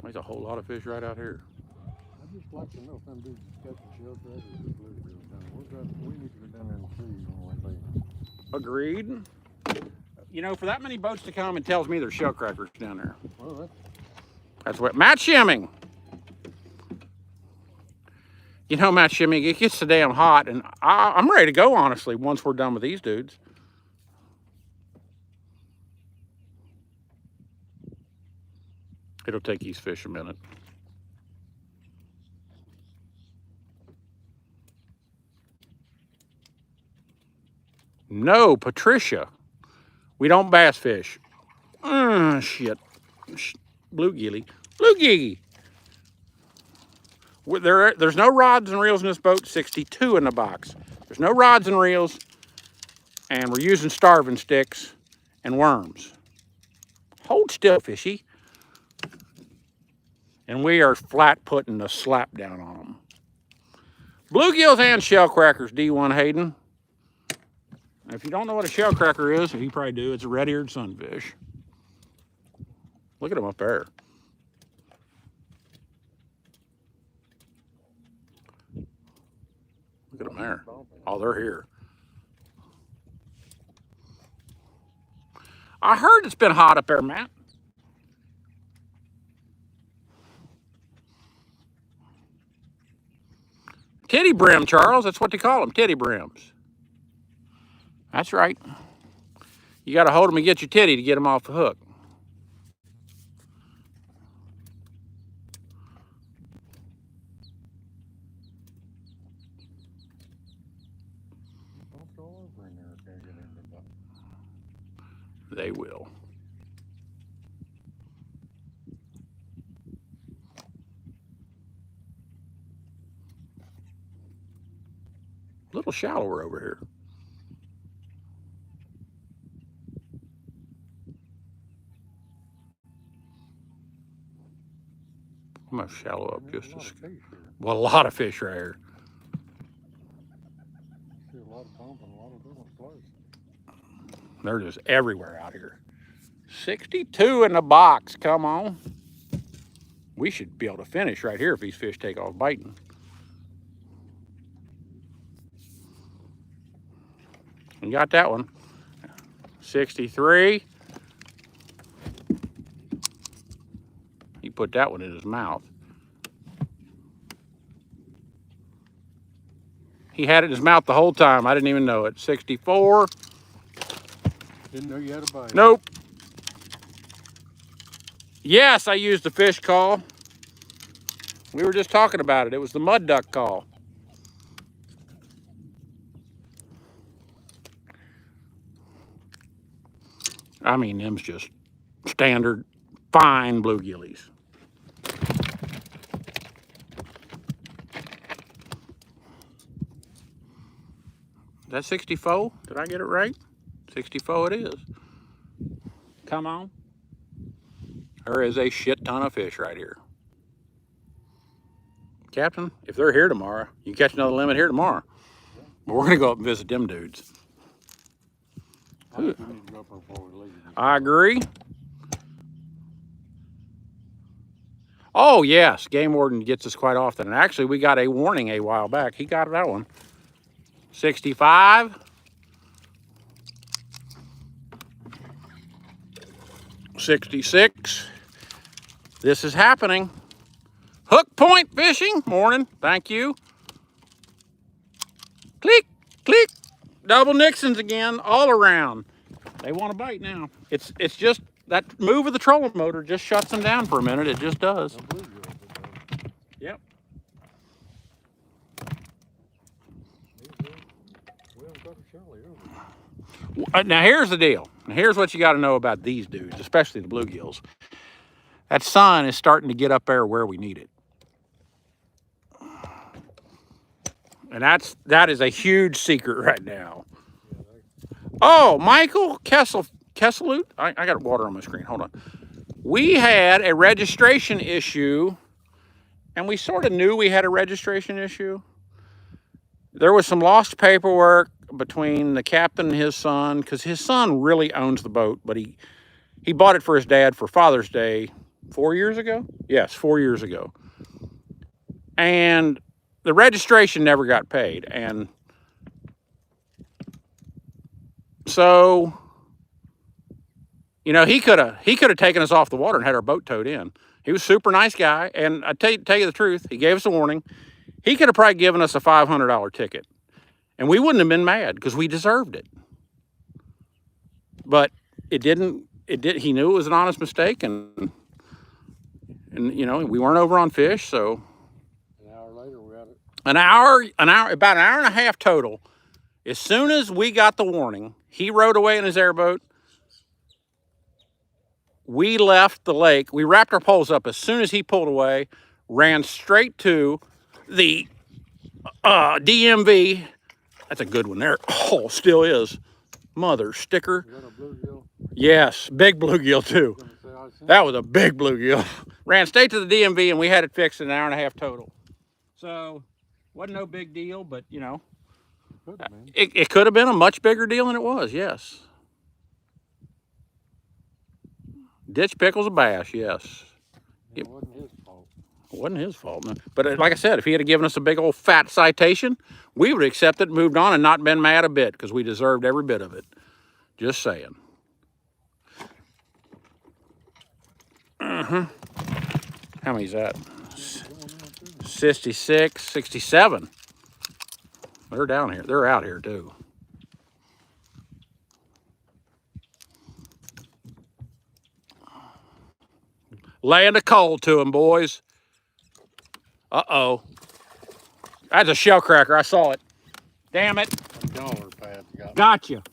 There's a whole lot of fish right out here. I'd just like to know if them dudes catching shell crackers or bluegill down there. We need to go down there and see when we leave. Agreed. You know, for that many boats to come, it tells me there's shell crackers down there. Well, That's what Matt Shimming. You know, Matt Shimming, it gets so damn hot, and I'm ready to go, honestly, once we're done with these dudes. It'll take these fish a minute. No, Patricia. We don't bass fish. Shit. Bluegilly. Bluegilly. There's no rods and reels in this boat. 62 in the box. There's no rods and reels. And we're using starving sticks and worms. Hold still, fishy. And we are flat putting a slap down on them. Bluegills and shell crackers, D1 Hayden. If you don't know what a shell cracker is, you probably do, it's a red-eared sunfish. Look at them up there. Look at them there. Oh, they're here. I heard it's been hot up there, Matt. Titty brim, Charles. That's what they call them, titty brims. That's right. You got to hold them and get your titty to get them off the hook. They will. A little shallower over here. I'm gonna shallow up just a well, a lot of fish right here. See a lot of bump in a lot of different places. They're just everywhere out here. 62 in the box. Come on. We should be able to finish right here if these fish take off biting. You got that one. 63. He put that one in his mouth. He had it in his mouth the whole time. I didn't even know it. 64. Didn't know you had a bite. Nope. Yes, I used the fish call. We were just talking about it. It was the mud duck call. I mean, them's just standard fine bluegillies. That 64? Did I get it right? 64 it is. Come on. There is a shit ton of fish right here. Captain, if they're here tomorrow, you can catch another limit here tomorrow. But we're going to go up and visit them dudes. I think we need to go up before we leave. I agree. Oh, yes. Game warden gets us quite often. And actually, we got a warning a while back. He got that one. 65. 66. This is happening. Hook point fishing. Morning. Thank you. Click, click. Double Nixons again, all around. They want to bite now. It's just that move of the trolling motor just shuts them down for a minute. It just does. Yep. Now here's the deal. Now here's what you got to know about these dudes, especially the bluegills. That sun is starting to get up there where we need it. And that is a huge secret right now. Oh, Michael Kesselut. I got water on my screen. Hold on. We had a registration issue, and we sort of knew we had a registration issue. There was some lost paperwork between the captain and his son, because his son really owns the boat, but he bought it for his dad for Father's Day 4 years ago. Yes, 4 years ago. And the registration never got paid. And so, you know, he could have taken us off the water and had our boat towed in. He was a super nice guy. And I tell you the truth, he gave us a warning. He could have probably given us a $500 ticket. And we wouldn't have been mad because we deserved it. But it didn't. He knew it was an honest mistake, and you know, we weren't over on fish. So An hour later, we had it. About an hour and a half total. As soon as we got the warning, he rode away in his airboat. We left the lake. We wrapped our poles up as soon as he pulled away, ran straight to the DMV. That's a good one there. Oh, still is. Mother sticker. You got a bluegill? Yes, big bluegill too. That was a big bluegill. Ran straight to the DMV and we had it fixed in an hour and a half total. So, wasn't no big deal, but you know, it could have been a much bigger deal than it was, yes. Ditch pickles a bass, yes. It wasn't his fault. It wasn't his fault, no. But like I said, if he had given us a big old fat citation, we would have accepted, moved on, and not been mad a bit because we deserved every bit of it. Just saying. How many is that? 66, 67. They're down here. They're out here too. Laying the coal to them, boys. Uh-oh. That's a shell cracker. I saw it. Damn it. Dollar pads got Gotcha.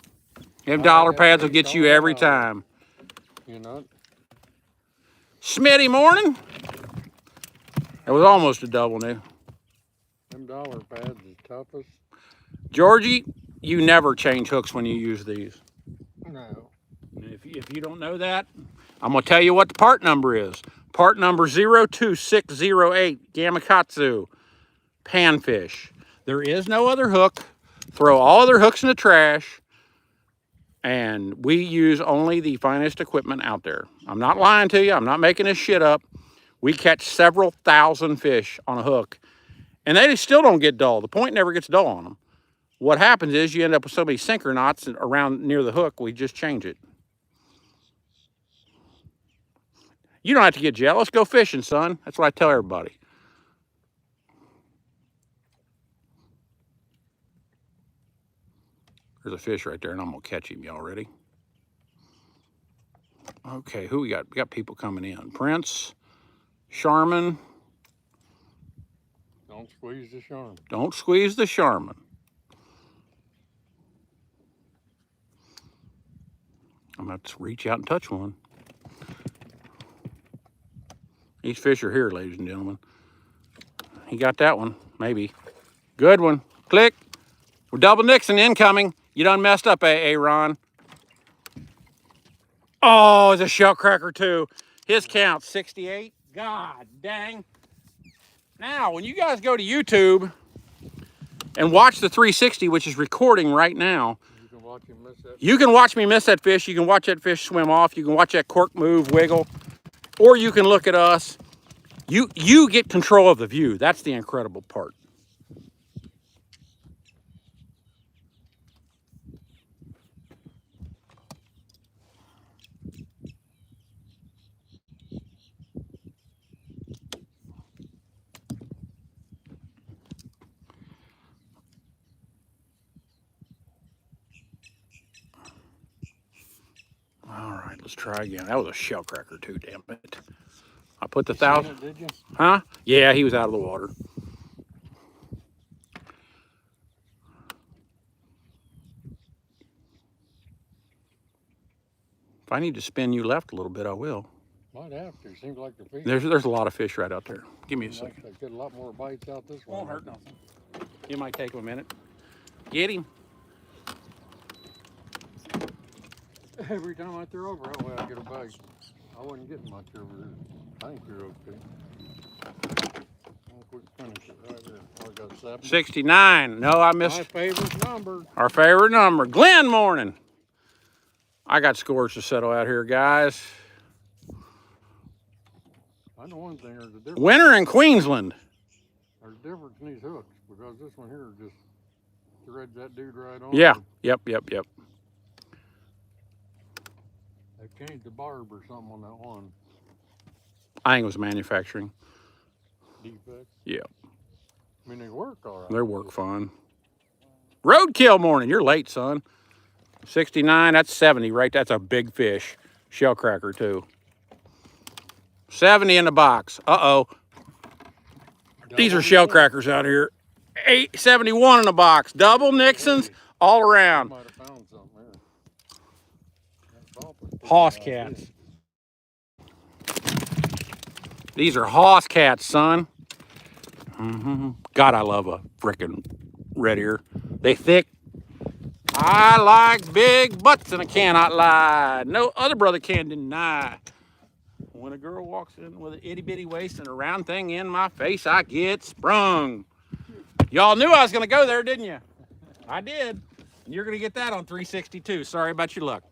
Them dollar pads will get you every time. You know. Smitty morning. It was almost a double new. Them dollar pads is toughest. Georgie, you never change hooks when you use these. No. If you don't know that, I'm going to tell you what the part number is. Part number 02608, Gamakatsu, panfish. There is no other hook. Throw all other hooks in the trash. And we use only the finest equipment out there. I'm not lying to you. I'm not making this shit up. We catch several thousand fish on a hook. And they still don't get dull. The point never gets dull on them. What happens is you end up with so many sinker knots around near the hook, we just change it. You don't have to get jealous. Go fishing, son. That's what I tell everybody. There's a fish right there, and I'm going to catch him. Y'all ready? Okay, who we got? We got people coming in. Prince, Charmin. Don't squeeze the Charmin. Don't squeeze the Charmin. I'm going to reach out and touch one. These fish are here, ladies and gentlemen. He got that one, maybe. Good one. Click. We're double Nixon incoming. You done messed up, Ron. Oh, it's a shell cracker too. His count, 68. God dang. Now, when you guys go to YouTube and watch the 360, which is recording right now, you can watch him miss that. You can watch me miss that fish. You can watch that fish swim off. You can watch that cork move, wiggle. Or you can look at us. You get control of the view. That's the incredible part. All right, let's try again. That was a shell cracker too, damn it. I put the 1,000. Did you? Huh? Yeah, he was out of the water. If I need to spin you left a little bit, I will. Might have to. Seems like the fish. There's a lot of fish right out there. Give me a Seems like second. they get a lot more bites out this way. Won't hurt nothing. It might take him a minute. Get him. Every time I throw over that way, I get a bite. I wasn't getting much over there. I think you're okay. I'll quick finish it right there. Oh, I got 70. 69. No, I missed. My favorite number. Our favorite number. Glenn morning. I got scores to settle out here, guys. I know one thing, there's a difference. Winter in Queensland. There's a difference in these hooks because this one here just threads that dude right on. Yeah. Yep. They changed the barb or something on that one. I think it was manufacturing. Defect. Yeah. I mean, they work all right. They work fine. Roadkill morning. You're late, son. 69. That's 70, right? That's a big fish. Shell cracker, too. 70 in the box. Uh-oh. These are shell crackers out here. 71 in the box. Double Nixons all around. Might have found something there. That bump was pretty Hoss nice. cats. These are Hoss cats, son. God, I love a frickin' red ear. They thick. I like big butts and I cannot lie. No other brother can deny. When a girl walks in with an itty bitty waist and a round thing in my face, I get sprung. Y'all knew I was gonna go there, didn't you? I did. And you're gonna get that on 362. Sorry about your luck.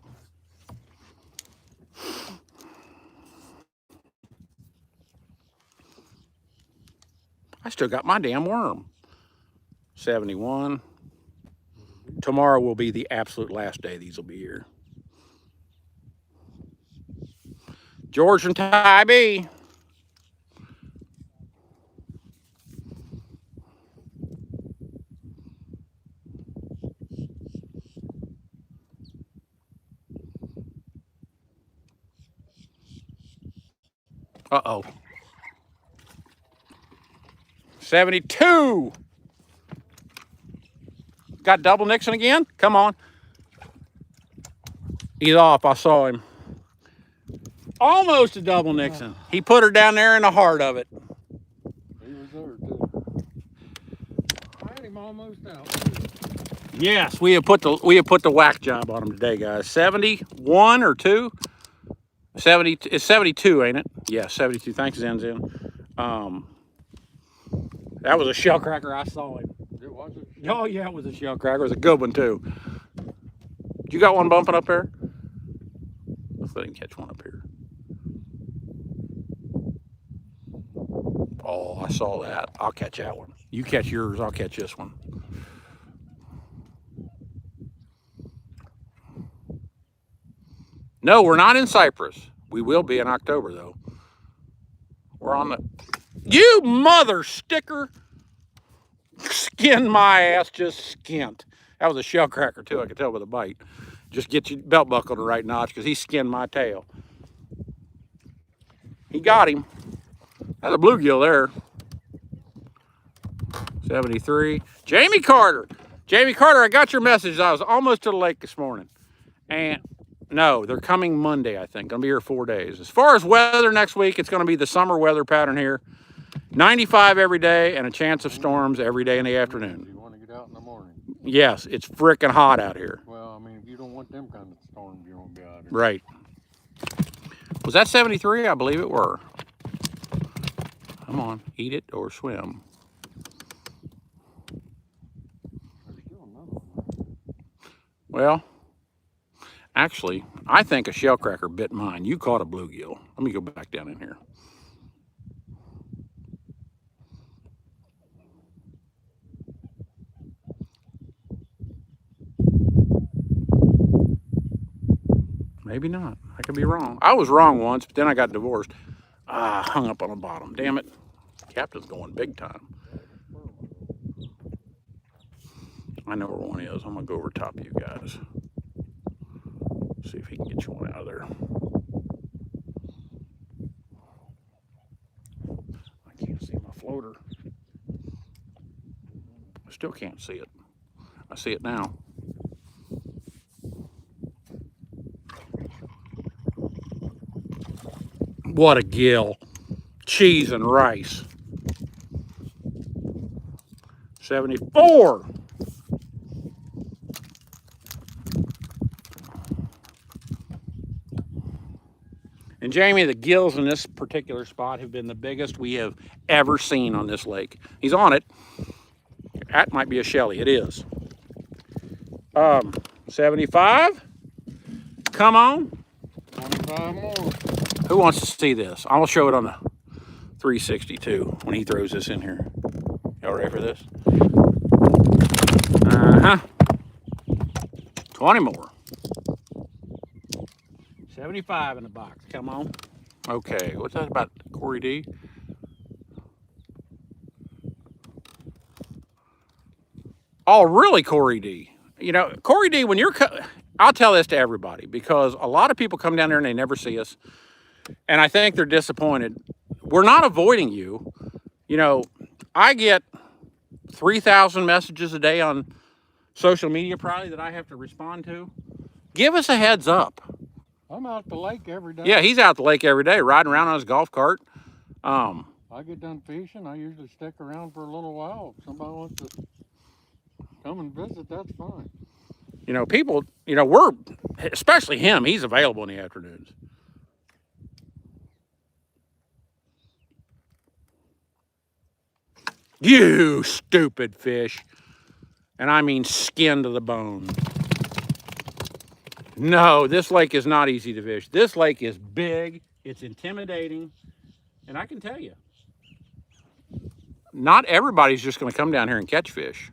I still got my damn worm. 71. Tomorrow will be the absolute last day these will be here. George and Tybee. Uh-oh. 72. Got double Nixon again? Come on. He's off. I saw him. Almost a double Nixon. He put her down there in the heart of it. He was there too. I had him almost out. Yes, we have put the whack job on him today, guys. 71 or 2? 70. It's 72, ain't it? Yeah, 72. Thanks, Zen Zen. That was a shell cracker. I saw him. It was it? Oh yeah, it was a shell cracker. It was a good one too. You got one bumping up there? Let's let him catch one up here. Oh, I saw that. I'll catch that one. You catch yours, I'll catch this one. No, we're not in Cyprus. We will be in October, though. We're on the... You mother sticker! Skinned my ass, just skint. That was a shell cracker, too. I could tell by the bite. Just get your belt buckle the right notch, because he skinned my tail. He got him. That's a bluegill there. 73. Jamie Carter. Jamie Carter, I got your message. I was almost to the lake this morning. And no, they're coming Monday, I think. Gonna be here 4 days. As far as weather next week, it's gonna be the summer weather pattern here. 95 every day and a chance of storms every day in the afternoon. You want to get out in the morning? Yes, it's freaking hot out here. Well, I mean, if you don't want them kind of storms, you won't be out here. Right. Was that 73? I believe it were. Come on, eat it or swim. There's still another one. Well, actually, I think a shell cracker bit mine. You caught a bluegill. Let me go back down in here. Maybe not. I could be wrong. I was wrong once, but then I got divorced. Hung up on the bottom. Damn it. Captain's going big time. I know where one is. I'm going to go over top of you guys. See if he can get you one out of there. I can't see my floater. I still can't see it. I see it now. What a gill. Cheese and rice. 74. And Jamie, the gills in this particular spot have been the biggest we have ever seen on this lake. He's on it. That might be a Shelly. It is. 75. Come on. 25 more. Who wants to see this? I'll show it on the... 362 when he throws this in here. Y'all ready for this? Uh-huh. 20 more. 75 in the box. Come on. Okay, what's that about Corey D? Oh, really, Corey D? You know, Corey D, when you're, I'll tell this to everybody because a lot of people come down there and they never see us. And I think they're disappointed. We're not avoiding you. You know, I get 3,000 messages a day on social media probably that I have to respond to. Give us a heads up. I'm out the lake every day. Yeah, he's out the lake every day riding around on his golf cart. I get done fishing. I usually stick around for a little while. If somebody wants to come and visit, that's fine. You know, people, you know, we're, especially him, he's available in the afternoons. You stupid fish. And I mean skin to the bone. No, this lake is not easy to fish. This lake is big, it's intimidating, and I can tell you, not everybody's just going to come down here and catch fish.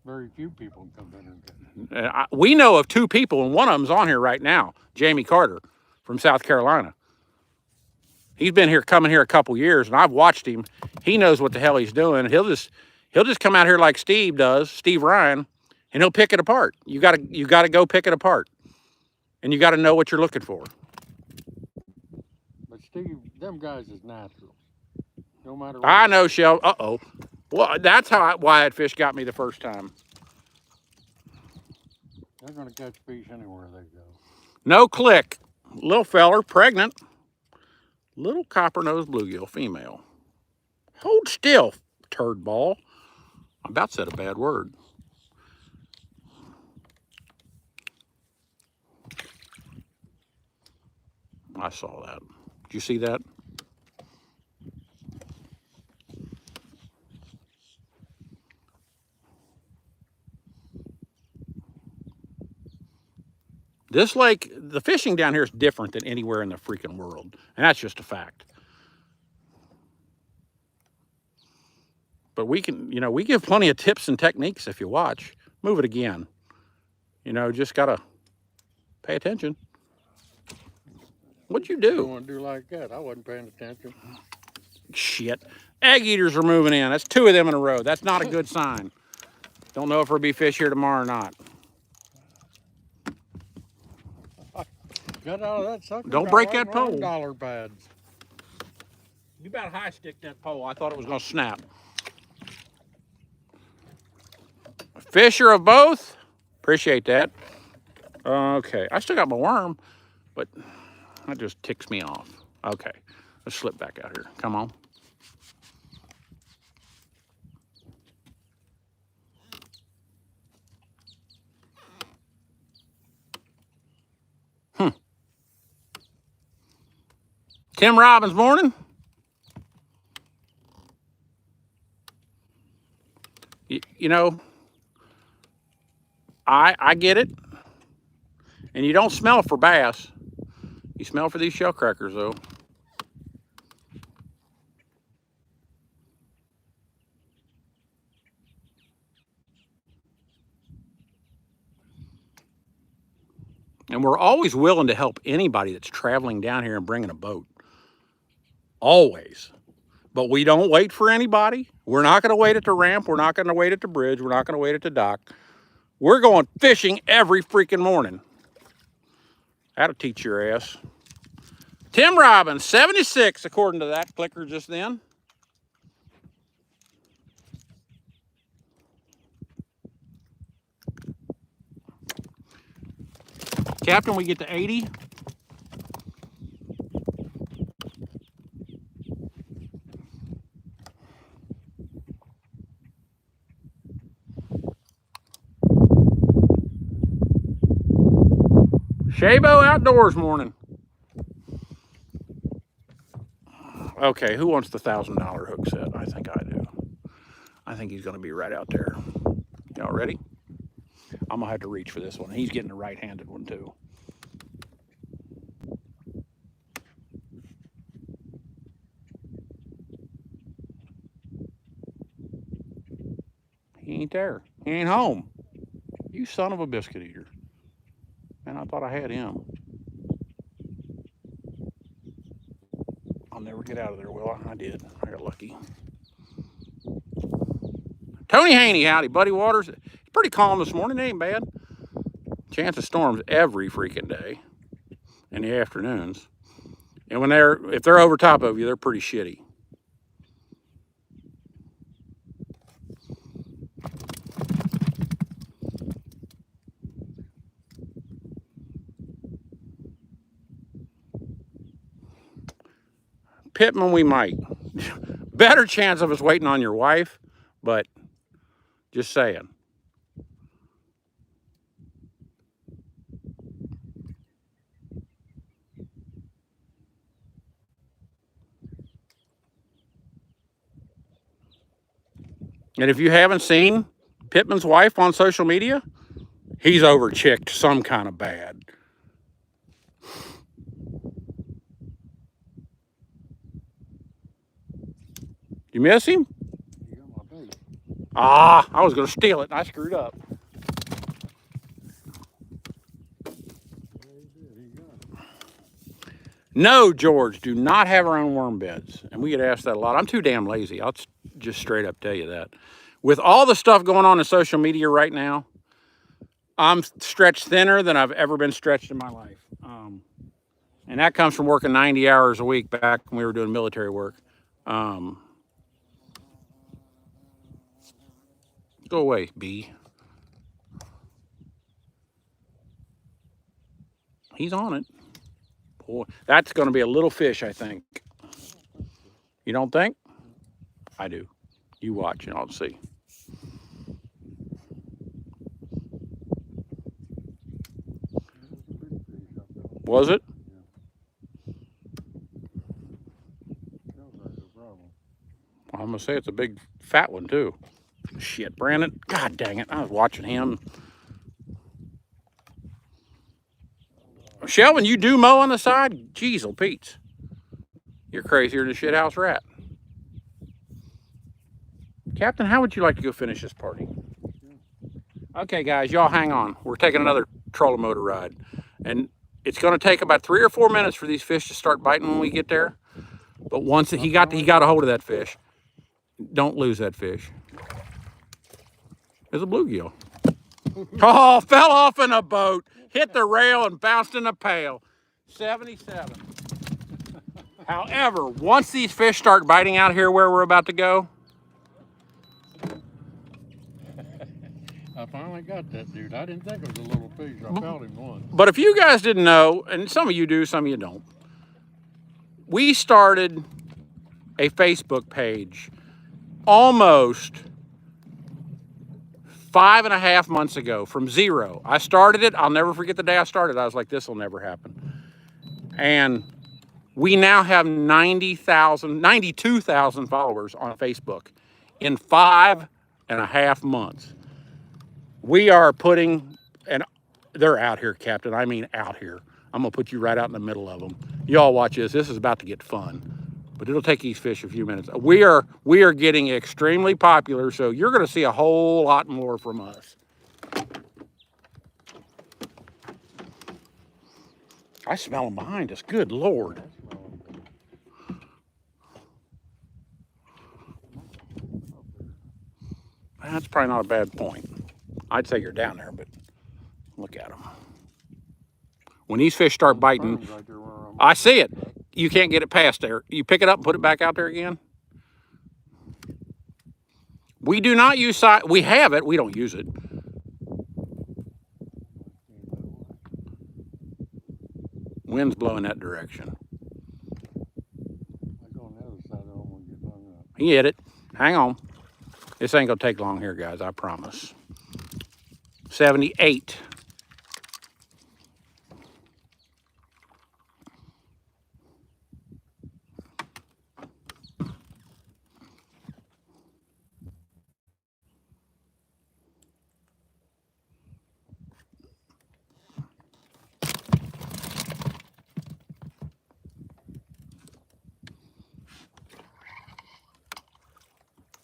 Very few people come down here and catch fish. We know of 2 people, and one of them's on here right now, Jamie Carter from South Carolina. He's been here, coming here a couple years, and I've watched him. He knows what the hell he's doing. He'll just come out here like Steve does, Steve Ryan, and he'll pick it apart. You gotta go pick it apart, and you got to know what you're looking for. But Steve, them guys is natural. No matter what. I know, Shell. Uh-oh. Well, that's how Wyatt Fish got me the first time. They're going to catch fish anywhere they go. No click. Little feller, pregnant. Little copper-nosed bluegill, female. Hold still, turd ball. I'm about to say a bad word. I saw that. Did you see that? This lake, the fishing down here is different than anywhere in the freaking world. And that's just a fact. But we can, you know, we give plenty of tips and techniques if you watch. Move it again. You know, just got to pay attention. What'd you do? You want to do like that? I wasn't paying attention. Shit. Egg eaters are moving in. That's 2 of them in a row. That's not a good sign. Don't know if there'll be fish here tomorrow or not. Got out of that sucker. Don't break that pole. Dollar pads. You about high stick that pole. I thought it was going to snap. Fisher of both. Appreciate that. Okay. I still got my worm, but that just ticks me off. Okay. Let's slip back out here. Come on. Tim Robbins, morning. You know, I get it. And you don't smell for bass. You smell for these shell crackers, though. And we're always willing to help anybody that's traveling down here and bringing a boat. Always. But we don't wait for anybody. We're not going to wait at the ramp. We're not going to wait at the bridge. We're not going to wait at the dock. We're going fishing every freaking morning. That'll teach your ass. Tim Robbins, 76, according to that clicker just then. Captain, we get to 80. Shabo Outdoors morning. Okay, who wants the $1,000 hook set? I think I do. I think he's going to be right out there. Y'all ready? I'm going to have to reach for this one. He's getting a right-handed one, too. there. He ain't home. You son of a biscuit eater. Man, I thought I had him. I'll never get out of there, will I? I did. I got lucky. Tony Haney, howdy. Buddy Waters. It's pretty calm this morning. It ain't bad. Chance of storms every freaking day in the afternoons. And when if they're over top of you, they're pretty shitty. Pittman, we might. Better chance of us waiting on your wife, but just saying. And if you haven't seen Pittman's wife on social media, he's over-chicked some kind of bad. You miss him? You got my bait. Ah, I was going to steal it and I screwed up. Yeah, he did. He got it. No, George, do not have our own worm beds. And we get asked that a lot. I'm too damn lazy. I'll just straight up tell you that. With all the stuff going on in social media right now, I'm stretched thinner than I've ever been stretched in my life. And that comes from working 90 hours a week back when we were doing military work. Go away, bee. He's on it. Boy, that's going to be a little fish, I think. You don't think? I do. You watch and I'll see. Was it? I'm going to say it's a big fat one, too. Shit, Brandon. God dang it. I was watching him. Shelvin, you do mow on the side? Jeez, oh Pete. You're crazier than a shithouse rat. Captain, how would you like to go finish this party? Okay, guys, y'all hang on. We're taking another trolling motor ride. And it's going to take about 3 or 4 minutes for these fish to start biting when we get there. But once he got a hold of that fish, don't lose that fish. There's a bluegill. Oh, fell off in a boat, hit the rail and bounced in a pail. 77. However, once these fish start biting out here where we're about to go. I finally got that dude. I didn't think it was a little fish. I felt him once. But if you guys didn't know, and some of you do, some of you don't, we started a Facebook page almost 5.5 months ago from zero. I started it. I'll never forget the day I started. I was like, this will never happen. And we now have 92,000 followers on Facebook in 5.5 months. We are putting, and they're out here, Captain. I mean out here. I'm going to put you right out in the middle of them. Y'all watch this. This is about to get fun. But it'll take these fish a few minutes. We are getting extremely popular, so you're going to see a whole lot more from us. I smell them behind us. Good Lord. That's probably not a bad point. I'd say you're down there, but look at them. When these fish start biting, I see it. You can't get it past there. You pick it up and put it back out there again. We do not use sight. We have it. We don't use it. Wind's blowing that direction. He hit it. Hang on. This ain't gonna take long here, guys. I promise. 78.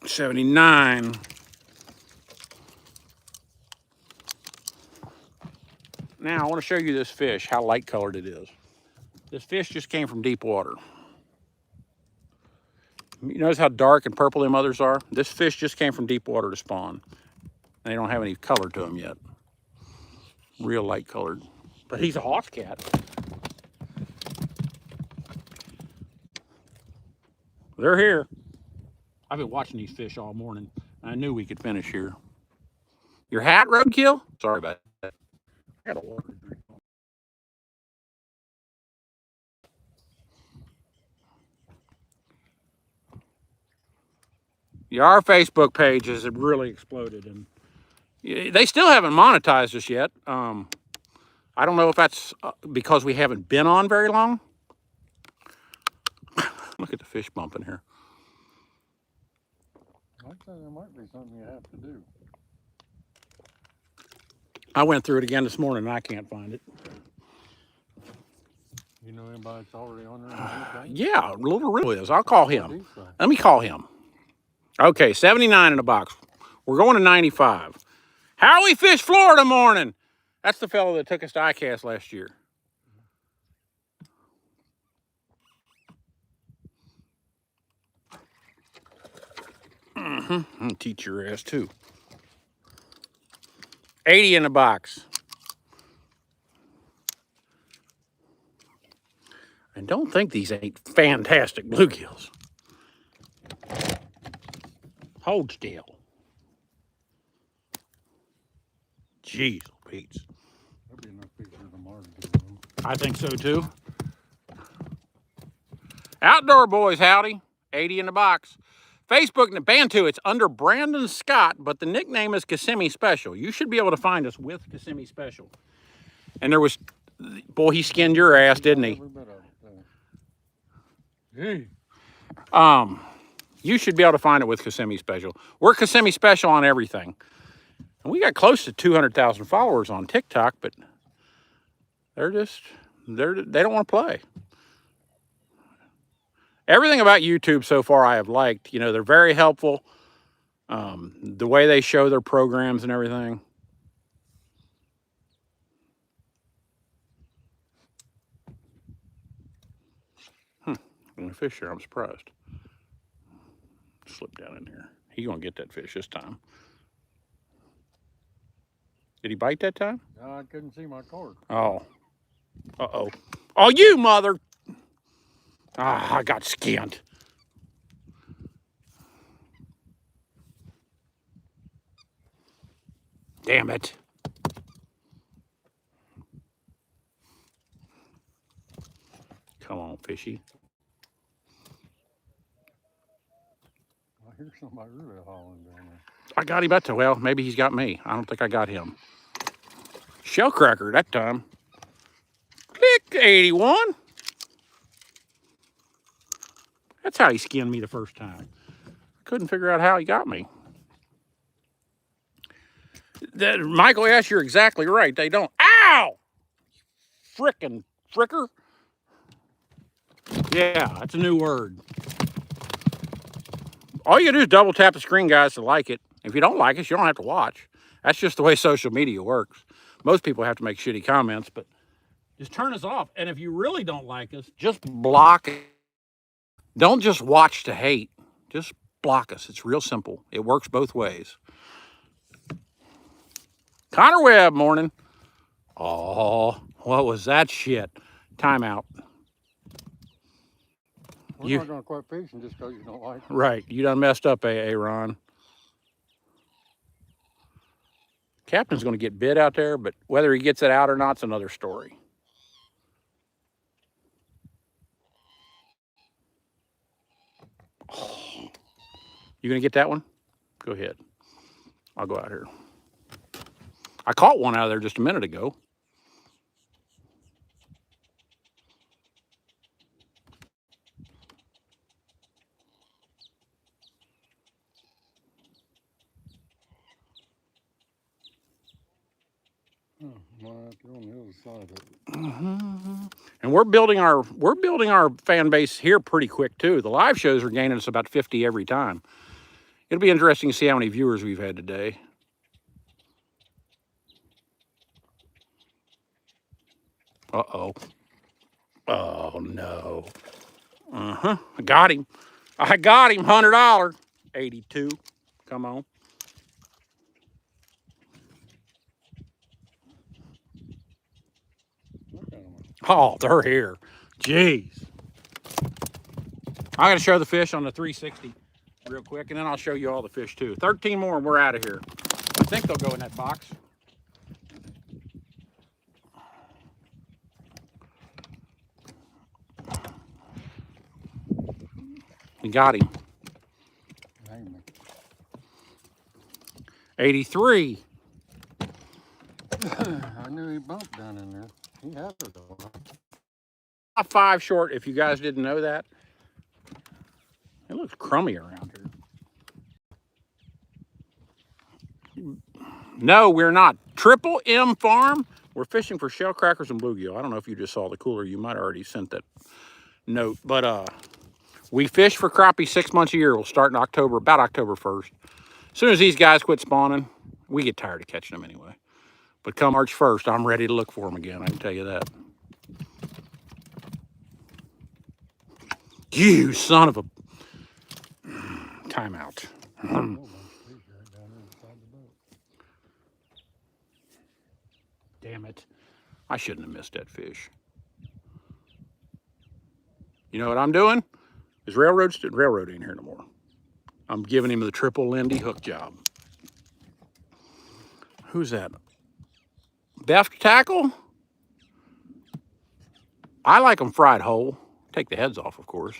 $79. Now I want to show you this fish, how light colored it is. This fish just came from deep water. You notice how dark and purple them others are? This fish just came from deep water to spawn. They don't have any color to them yet. Real light colored. But he's a hoss cat. They're here. I've been watching these fish all morning. I knew we could finish here. Your hat, Roadkill? Sorry about that. I had a water drink. Yeah, our Facebook page has really exploded, and they still haven't monetized us yet. I don't know if that's because we haven't been on very long. Look at the fish bumping here. I think there might be something you have to do. I went through it again this morning, and I can't find it. You know anybody that's already on there? Yeah, Little Rill is. I'll call him. Let me call him. Okay, 79 in a box. We're going to 95. How we fish Florida morning. That's the fellow that took us to ICAST last year. I'm gonna teach your ass too. 80 in a box. And don't think these ain't fantastic bluegills. Hold still. Jeez, Pete's. There'll be enough fish here tomorrow to get them. I think so too. Outdoor boys, howdy. 80 in the box. Facebook and Bantu, it's under Brandon Scott, but the nickname is Kissimmee Special. You should be able to find us with Kissimmee Special. And there was, boy, he skinned your ass, didn't he? Hey. You should be able to find it with Kissimmee Special. We're Kissimmee Special on everything. And we got close to 200,000 followers on TikTok, but they don't want to play. Everything about YouTube so far I have liked. You know, they're very helpful. The way they show their programs and everything. Only fish here, I'm surprised. Slip down in there. He's gonna get that fish this time. Did he bite that time? No, I couldn't see my cord. Oh. Uh-oh. Oh, you mother! Ah, I got skinned. Damn it. Come on, fishy. I hear somebody really hauling down there. I got him at well, maybe he's got me. I don't think I got him. Shellcracker that time. Click 81. That's how he skinned me the first time. Couldn't figure out how he got me. Michael S., you're exactly right. They don't. Ow! Frickin' fricker. Yeah, that's a new word. All you gotta do is double tap the screen, guys, to like it. If you don't like us, you don't have to watch. That's just the way social media works. Most people have to make shitty comments, but just turn us off. And if you really don't like us, just block it. Don't just watch to hate. Just block us. It's real simple. It works both ways. Connor Webb, morning. Oh, what was that shit? Timeout. We're not going to quit fishing just because you don't like it. Right. You done messed up, Ron. Captain's going to get bit out there, but whether he gets it out or not's another story. Oh. You going to get that one? Go ahead. I'll go out here. I caught one out of there just a minute ago. On the other side of it. And we're building our fan base here pretty quick too. The live shows are gaining us about 50 every time. It'll be interesting to see how many viewers we've had today. Uh-oh. Oh, no. Uh-huh. I got him. I got him. $100. 82. Come on. Oh, they're here. Jeez. I'm going to show the fish on the 360 real quick, and then I'll show you all the fish, too. 13 more, and we're out of here. I think they'll go in that box. We got him. 83. I knew he bumped down in there. He had it all. 5 short, if you guys didn't know that. It looks crummy around here. No, we're not. Triple M Farm. We're fishing for shell crackers and bluegill. I don't know if you just saw the cooler. You might have already sent that note. But we fish for crappie 6 months a year. We'll start in October, about October 1st. As soon as these guys quit spawning, we get tired of catching them anyway. But come March 1st, I'm ready to look for them again. I can tell you that. You son of a... Timeout. Damn it. I shouldn't have missed that fish. You know what I'm doing? Is railroad ain't here no more. I'm giving him the triple Lindy hook job. Who's that? Beft tackle? I like them fried whole. Take the heads off, of course.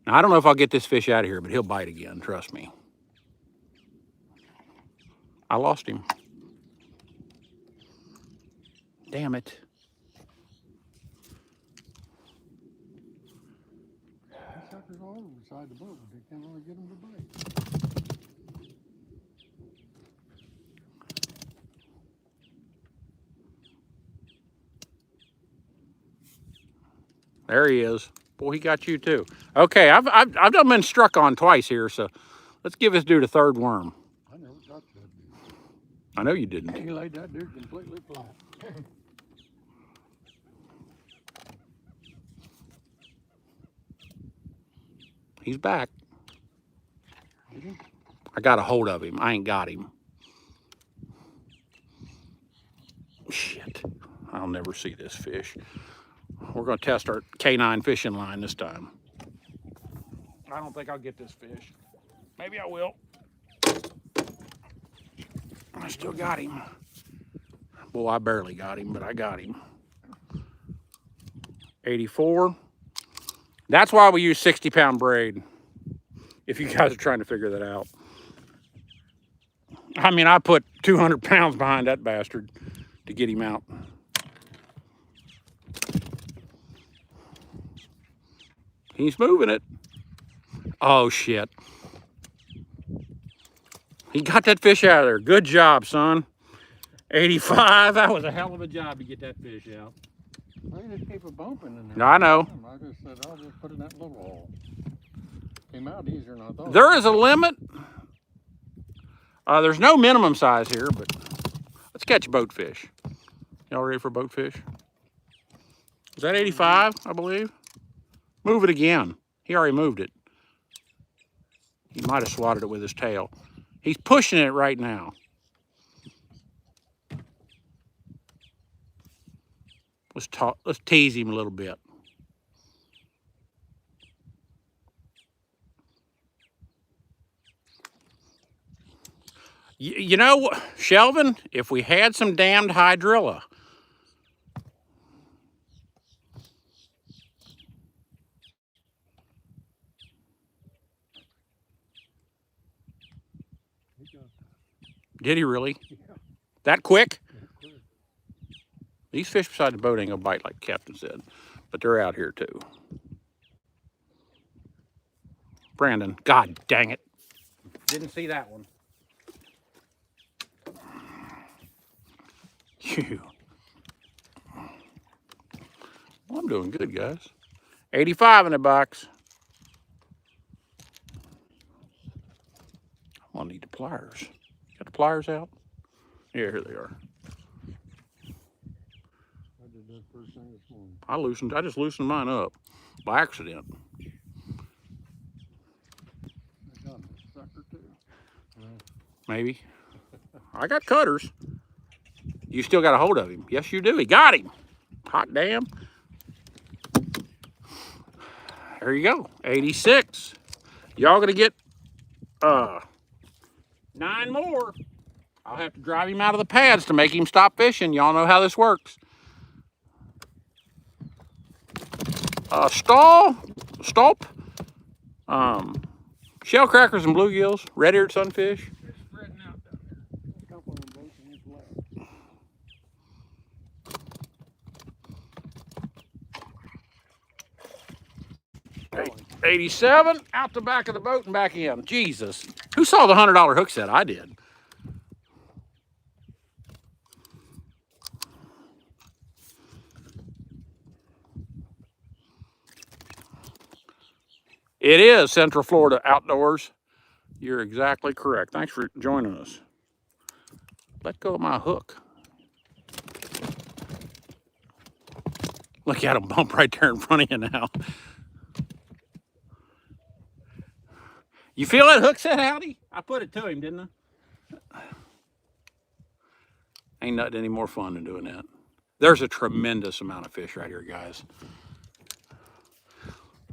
Now, I don't know if I'll get this fish out of here, but he'll bite again, trust me. I lost him. Damn it. He suckers all over beside the boat, but they can't really get him to bite. There he is. Boy, he got you too. Okay, I've done been struck on twice here, so let's give this dude a third worm. I never touched that dude. I know you didn't. He laid that dude completely flat. He's back. I got a hold of him. I ain't got him. Shit. I'll never see this fish. We're going to test our K9 fishing line this time. I don't think I'll get this fish. Maybe I will. I still got him. Boy, I barely got him, but I got him. 84. That's why we use 60-pound braid, if you guys are trying to figure that out. I mean, I put 200 pounds behind that bastard to get him out. He's moving it. Oh, shit. He got that fish out of there. Good job, son. 85. That was a hell of a job to get that fish out. Well, you just keep it bumping in there. No, I know. I just said, I'll just put it in that little hole. Came out easier than I thought. There is a limit. There's no minimum size here, but let's catch boatfish. Y'all ready for boatfish? Is that 85, I believe? Move it again. He already moved it. He might have swatted it with his tail. He's pushing it right now. Let's tease him a little bit. You know, Shelvin, if we had some damned hydrilla. Did he really? Yeah. That quick? Yeah, quick. These fish beside the boat ain't gonna bite like the captain said, but they're out here too. Brandon, God dang it. Didn't see that one. Phew. Well, I'm doing good, guys. 85 in the box. I'll need the pliers. Got the pliers out? Yeah, here they are. I did that first thing this morning. I just loosened mine up by accident. I got a sucker too. Maybe. I got cutters. You still got a hold of him. Yes, you do. He got him. Hot damn. There you go. 86. Y'all gonna get 9 more. I'll have to drive him out of the pads to make him stop fishing. Y'all know how this works. Stolp, shell crackers and bluegills, red-eared sunfish. They're spreading out down there. A couple of them both in this lap. 87, out the back of the boat and back in. Jesus. Who saw the $100 hook set? I did. It is Central Florida Outdoors. You're exactly correct. Thanks for joining us. Let go of my hook. Look at him bump right there in front of you now. You feel that hook set, Howdy? I put it to him, didn't I? Ain't nothing any more fun than doing that. There's a tremendous amount of fish right here, guys.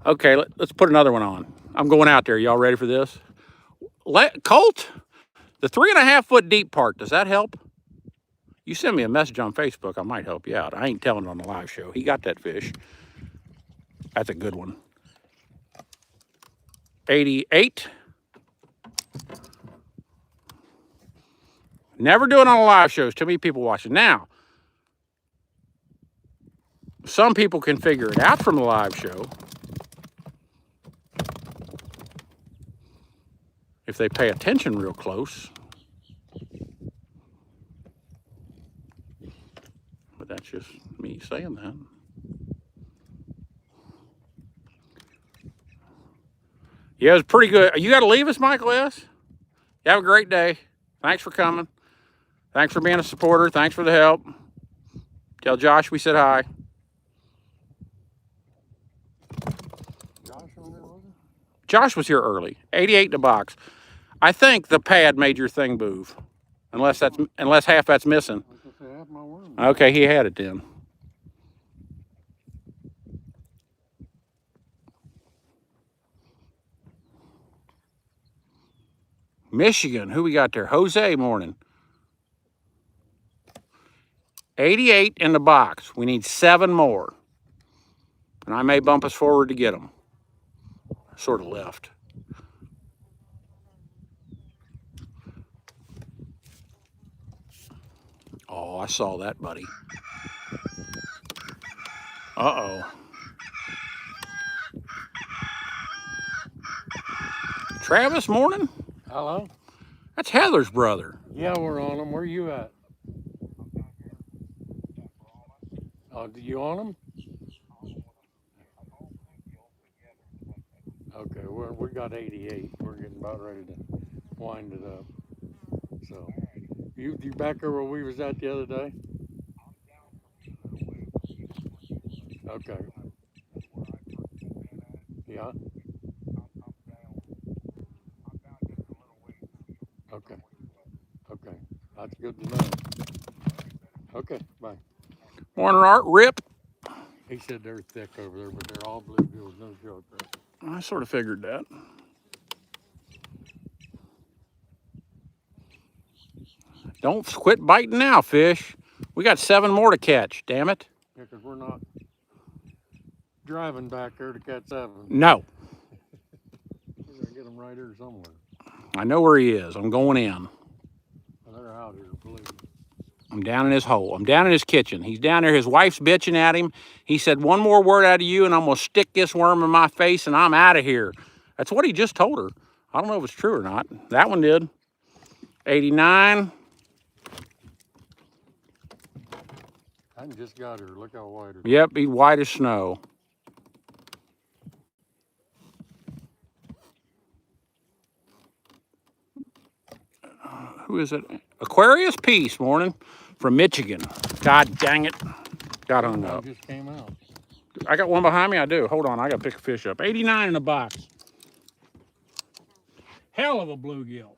Okay, let's put another one on. I'm going out there. Y'all ready for this? Colt, the 3.5 foot deep part, does that help? You send me a message on Facebook, I might help you out. I ain't telling it on the live show. He got that fish. That's a good one. 88. Never do it on the live shows. Too many people watching. Now, some people can figure it out from the live show if they pay attention real close. But that's just me saying that. Yeah, it was pretty good. You got to leave us, Michael S. You have a great day. Thanks for coming. Thanks for being a supporter. Thanks for the help. Tell Josh we said hi. Josh on there, was it? Josh was here early. 88 in the box. I think the pad made your thing move. Unless half that's missing. I was gonna say, half my worm. Okay, he had it then. Michigan, who we got there? Jose morning. 88 in the box. We need 7 more. And I may bump us forward to get them. Sort of left. Oh, I saw that, buddy. Uh-oh. Travis, morning? Hello? That's Heather's brother. Yeah, we're on them. Where you at? Oh, do you on them? Okay, we got 88. We're getting about ready to wind it up. So, you back there where we was at the other day? Okay. Yeah. Okay. Okay. That's good to know. Okay. Bye. Morning, Art. Rip. He said they're thick over there, but they're all bluegills, no joke. Right? I sort of figured that. Don't quit biting now, fish. We got 7 more to catch, damn it. Yeah, because we're not driving back there to catch 7. No. We're going to get them right here somewhere. I know where he is. I'm going in. Well, they're out here, believe me. I'm down in his hole. I'm down in his kitchen. He's down there. His wife's bitching at him. He said, 1 more word out of you and I'm going to stick this worm in my face and I'm out of here. That's what he just told her. I don't know if it's true or not. That one did. 89. I just got her. Look how wide her. Yep, he's white as snow. Who is it? Aquarius Peace, morning, from Michigan. God dang it. got hung up. Just came out. I got one behind me. I do. Hold on. I got to pick a fish up. 89 in the box. Hell of a bluegill.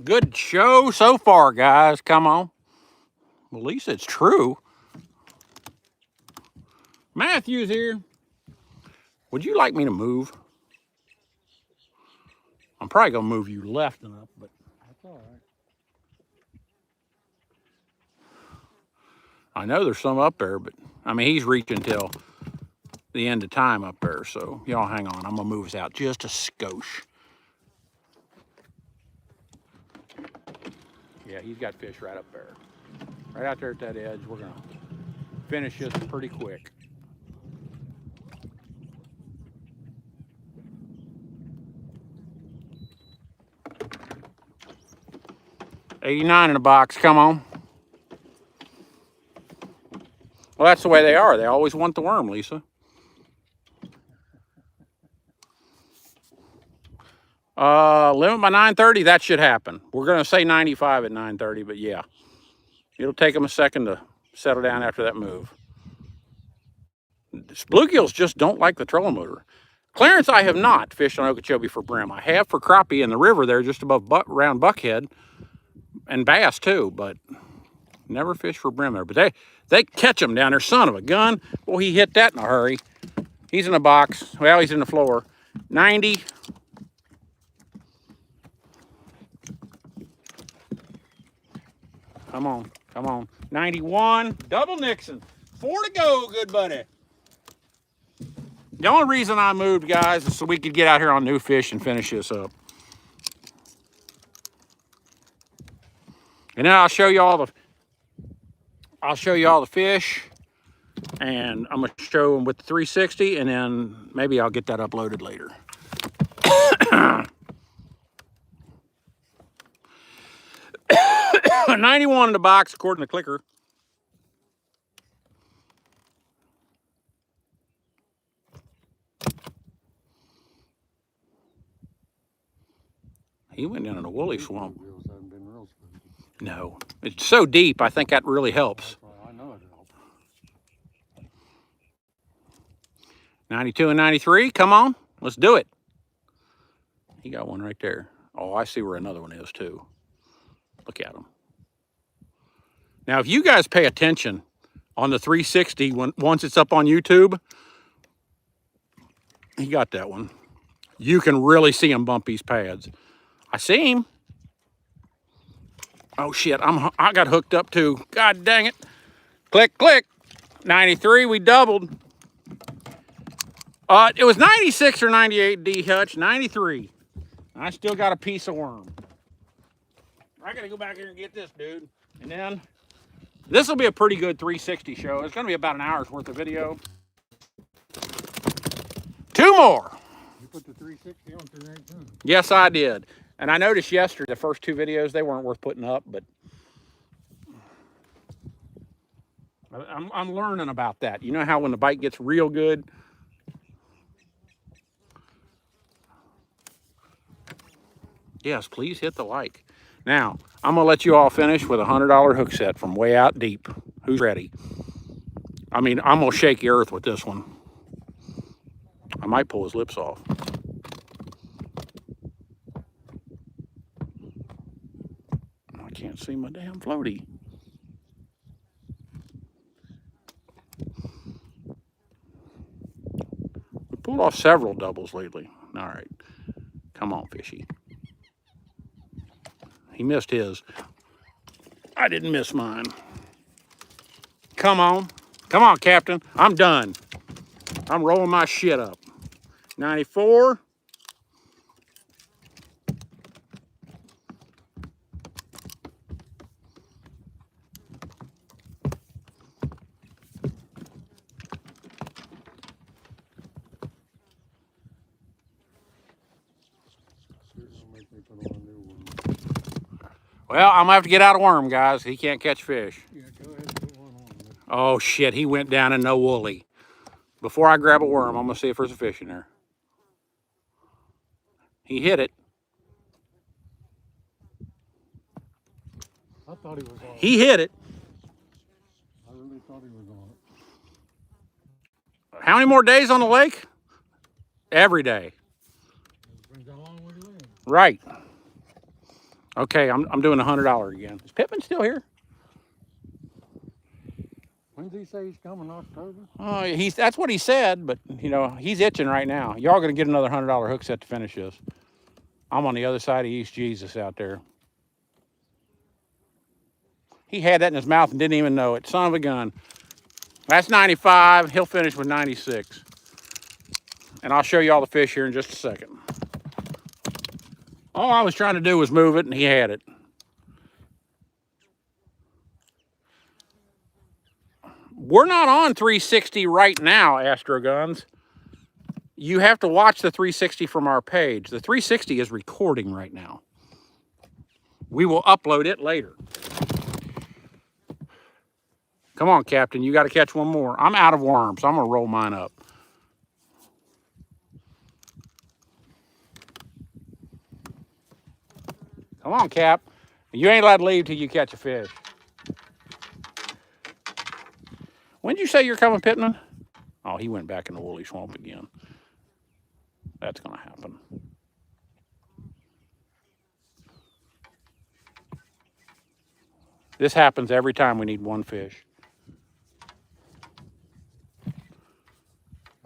Good show so far, guys. Come on. Well, at least it's true. Matthew's here. Would you like me to move? I'm probably going to move you left enough, but That's all right. I know there's some up there, but I mean, he's reaching till the end of time up there. So y'all hang on. I'm going to move us out just a skosh. Yeah, he's got fish right up there. Right out there at that edge. We're going to finish this pretty quick. $89 in the box. Come on. Well, that's the way they are. They always want the worm, Lisa. Limit by 9:30. That should happen. We're going to say 95 at 9:30, but yeah. It'll take them a second to settle down after that move. Bluegills just don't like the trolling motor. Clarence, I have not fished on Okeechobee for brim. I have for crappie in the river there just above around Buckhead, and bass too, but never fished for brim there. But they catch them down there. Son of a gun. Well, he hit that in a hurry. He's in the box. Well, he's in the floor. 90. Come on, come on. 91. Double Nixon. 4 to go, good buddy. The only reason I moved, guys, is so we could get out here on new fish and finish this up. And then I'll show you all the fish, and I'm gonna show them with the 360, and then maybe I'll get that uploaded later. 91 in the box, according to Clicker. He went down in a woolly swamp. No, it's so deep. I think that really helps. I know it helps. 92 and 93. Come on, let's do it. He got one right there. Oh, I see where another one is too. Look at him. Now, if you guys pay attention on the 360 once it's up on YouTube, he got that one. You can really see him bump these pads. I see him. Oh shit, I got hooked up too. God dang it. Click, click. 93, we doubled. It was 96 or 98 D Hutch, 93. I still got a piece of worm. I gotta go back here and get this dude. And then, this will be a pretty good 360 show. It's gonna be about an hour's worth of video. 2 more. You put the 360 on today too? Yes, I did. And I noticed yesterday, the first 2 videos, they weren't worth putting up, but I'm learning about that. You know how when the bite gets real good? Yes, please hit the like. Now, I'm going to let you all finish with a $100 hook set from way out deep. Who's ready? I mean, I'm going to shake the earth with this one. I might pull his lips off. I can't see my damn floaty. We pulled off several doubles lately. All right. Come on, fishy. He missed his. I didn't miss mine. Come on. Come on, Captain. I'm done. I'm rolling my shit up. 94. Well, I'm gonna have to get out a worm, guys. He can't catch fish. Yeah, go ahead and put one on there. Oh shit, he went down in no woolly. Before I grab a worm, I'm gonna see if there's a fish in there. He hit it. I thought he was on it. He hit it. I really thought he was on it. How many more days on the lake? Every day. Brings that long way to live. Right. Okay, I'm doing $100 again. Is Pittman still here? When did he say he's coming? October? Oh, that's what he said, but you know, he's itching right now. Y'all gonna get another $100 hook set to finish this. I'm on the other side of East Jesus out there. He had that in his mouth and didn't even know it. Son of a gun. That's 95. He'll finish with 96. And I'll show you all the fish here in just a second. All I was trying to do was move it, and he had it. We're not on 360 right now, Astro Guns. You have to watch the 360 from our page. The 360 is recording right now. We will upload it later. Come on, Captain. You got to catch one more. I'm out of worms, so I'm going to roll mine up. Come on, Cap. You ain't allowed to leave till you catch a fish. When did you say you're coming, Pittman? Oh, he went back in the woolly swamp again. That's going to happen. This happens every time we need one fish.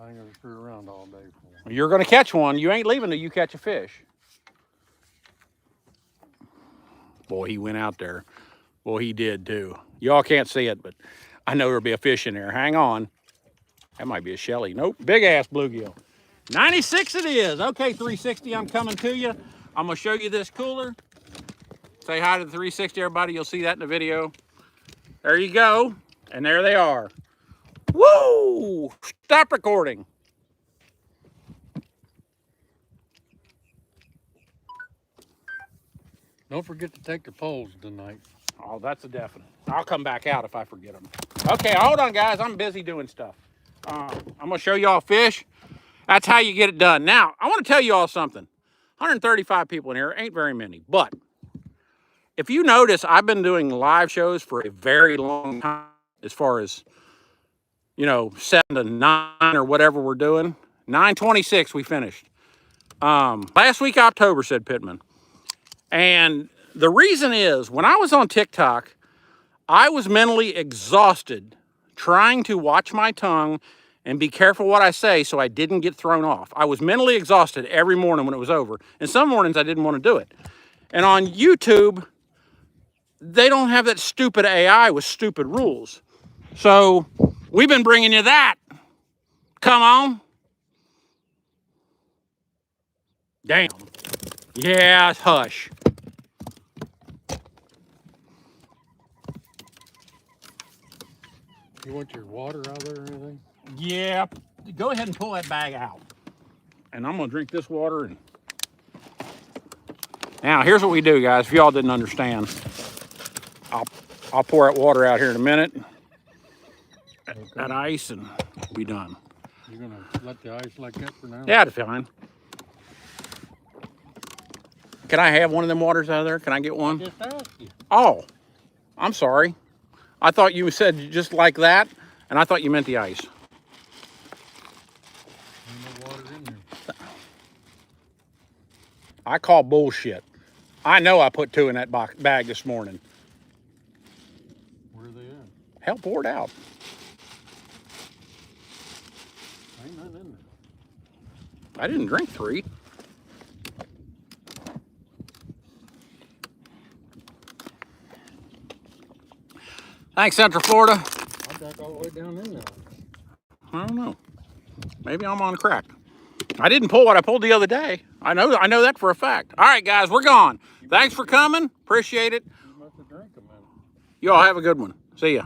I ain't gonna screw around all day for him. You're going to catch one. You ain't leaving till you catch a fish. Boy, he went out there. Boy, he did too. Y'all can't see it, but I know there'll be a fish in there. Hang on. That might be a Shelly. Nope, big ass bluegill. 96 it is. Okay, 360, I'm coming to you. I'm gonna show you this cooler. Say hi to the 360, everybody. You'll see that in the video. There you go. And there they are. Woo! Stop recording. Don't forget to take your poles tonight. Oh, that's a definite. I'll come back out if I forget them. Okay, hold on, guys. I'm busy doing stuff. I'm going to show you all fish. That's how you get it done. Now, I want to tell you all something. 135 people in here ain't very many. But if you notice, I've been doing live shows for a very long time as far as, you know, 7 to 9 or whatever we're doing. 9:26 we finished. Last week, October, said Pittman. And the reason is, when I was on TikTok, I was mentally exhausted trying to watch my tongue and be careful what I say so I didn't get thrown off. I was mentally exhausted every morning when it was over. And some mornings I didn't want to do it. And on YouTube, they don't have that stupid AI with stupid rules. So we've been bringing you that. Come on. Damn. Yeah, hush. You want your water out there or anything? Yeah, go ahead and pull that bag out. And I'm gonna drink this water. And now here's what we do, guys. If y'all didn't understand, I'll pour that water out here in a minute. Okay. That ice, and we'll be done. You're gonna let the ice like that for now? Yeah, that's fine. Can I have one of them waters out of there? Can I get one? I just asked you. Oh, I'm sorry. I thought you said just like that, and I thought you meant the ice. Ain't no water in there. I call bullshit. I know I put 2 in that bag this morning. Where are they at? Hell, pour it out. Ain't nothing in there. I didn't drink 3. Thanks, Central Florida. I got all the way down in there. I don't know. Maybe I'm on crack. I didn't pull what I pulled the other day. I know that for a fact. All right, guys, we're gone. Thanks for coming. Appreciate it. You must have drank a minute. You all have a good one. See ya.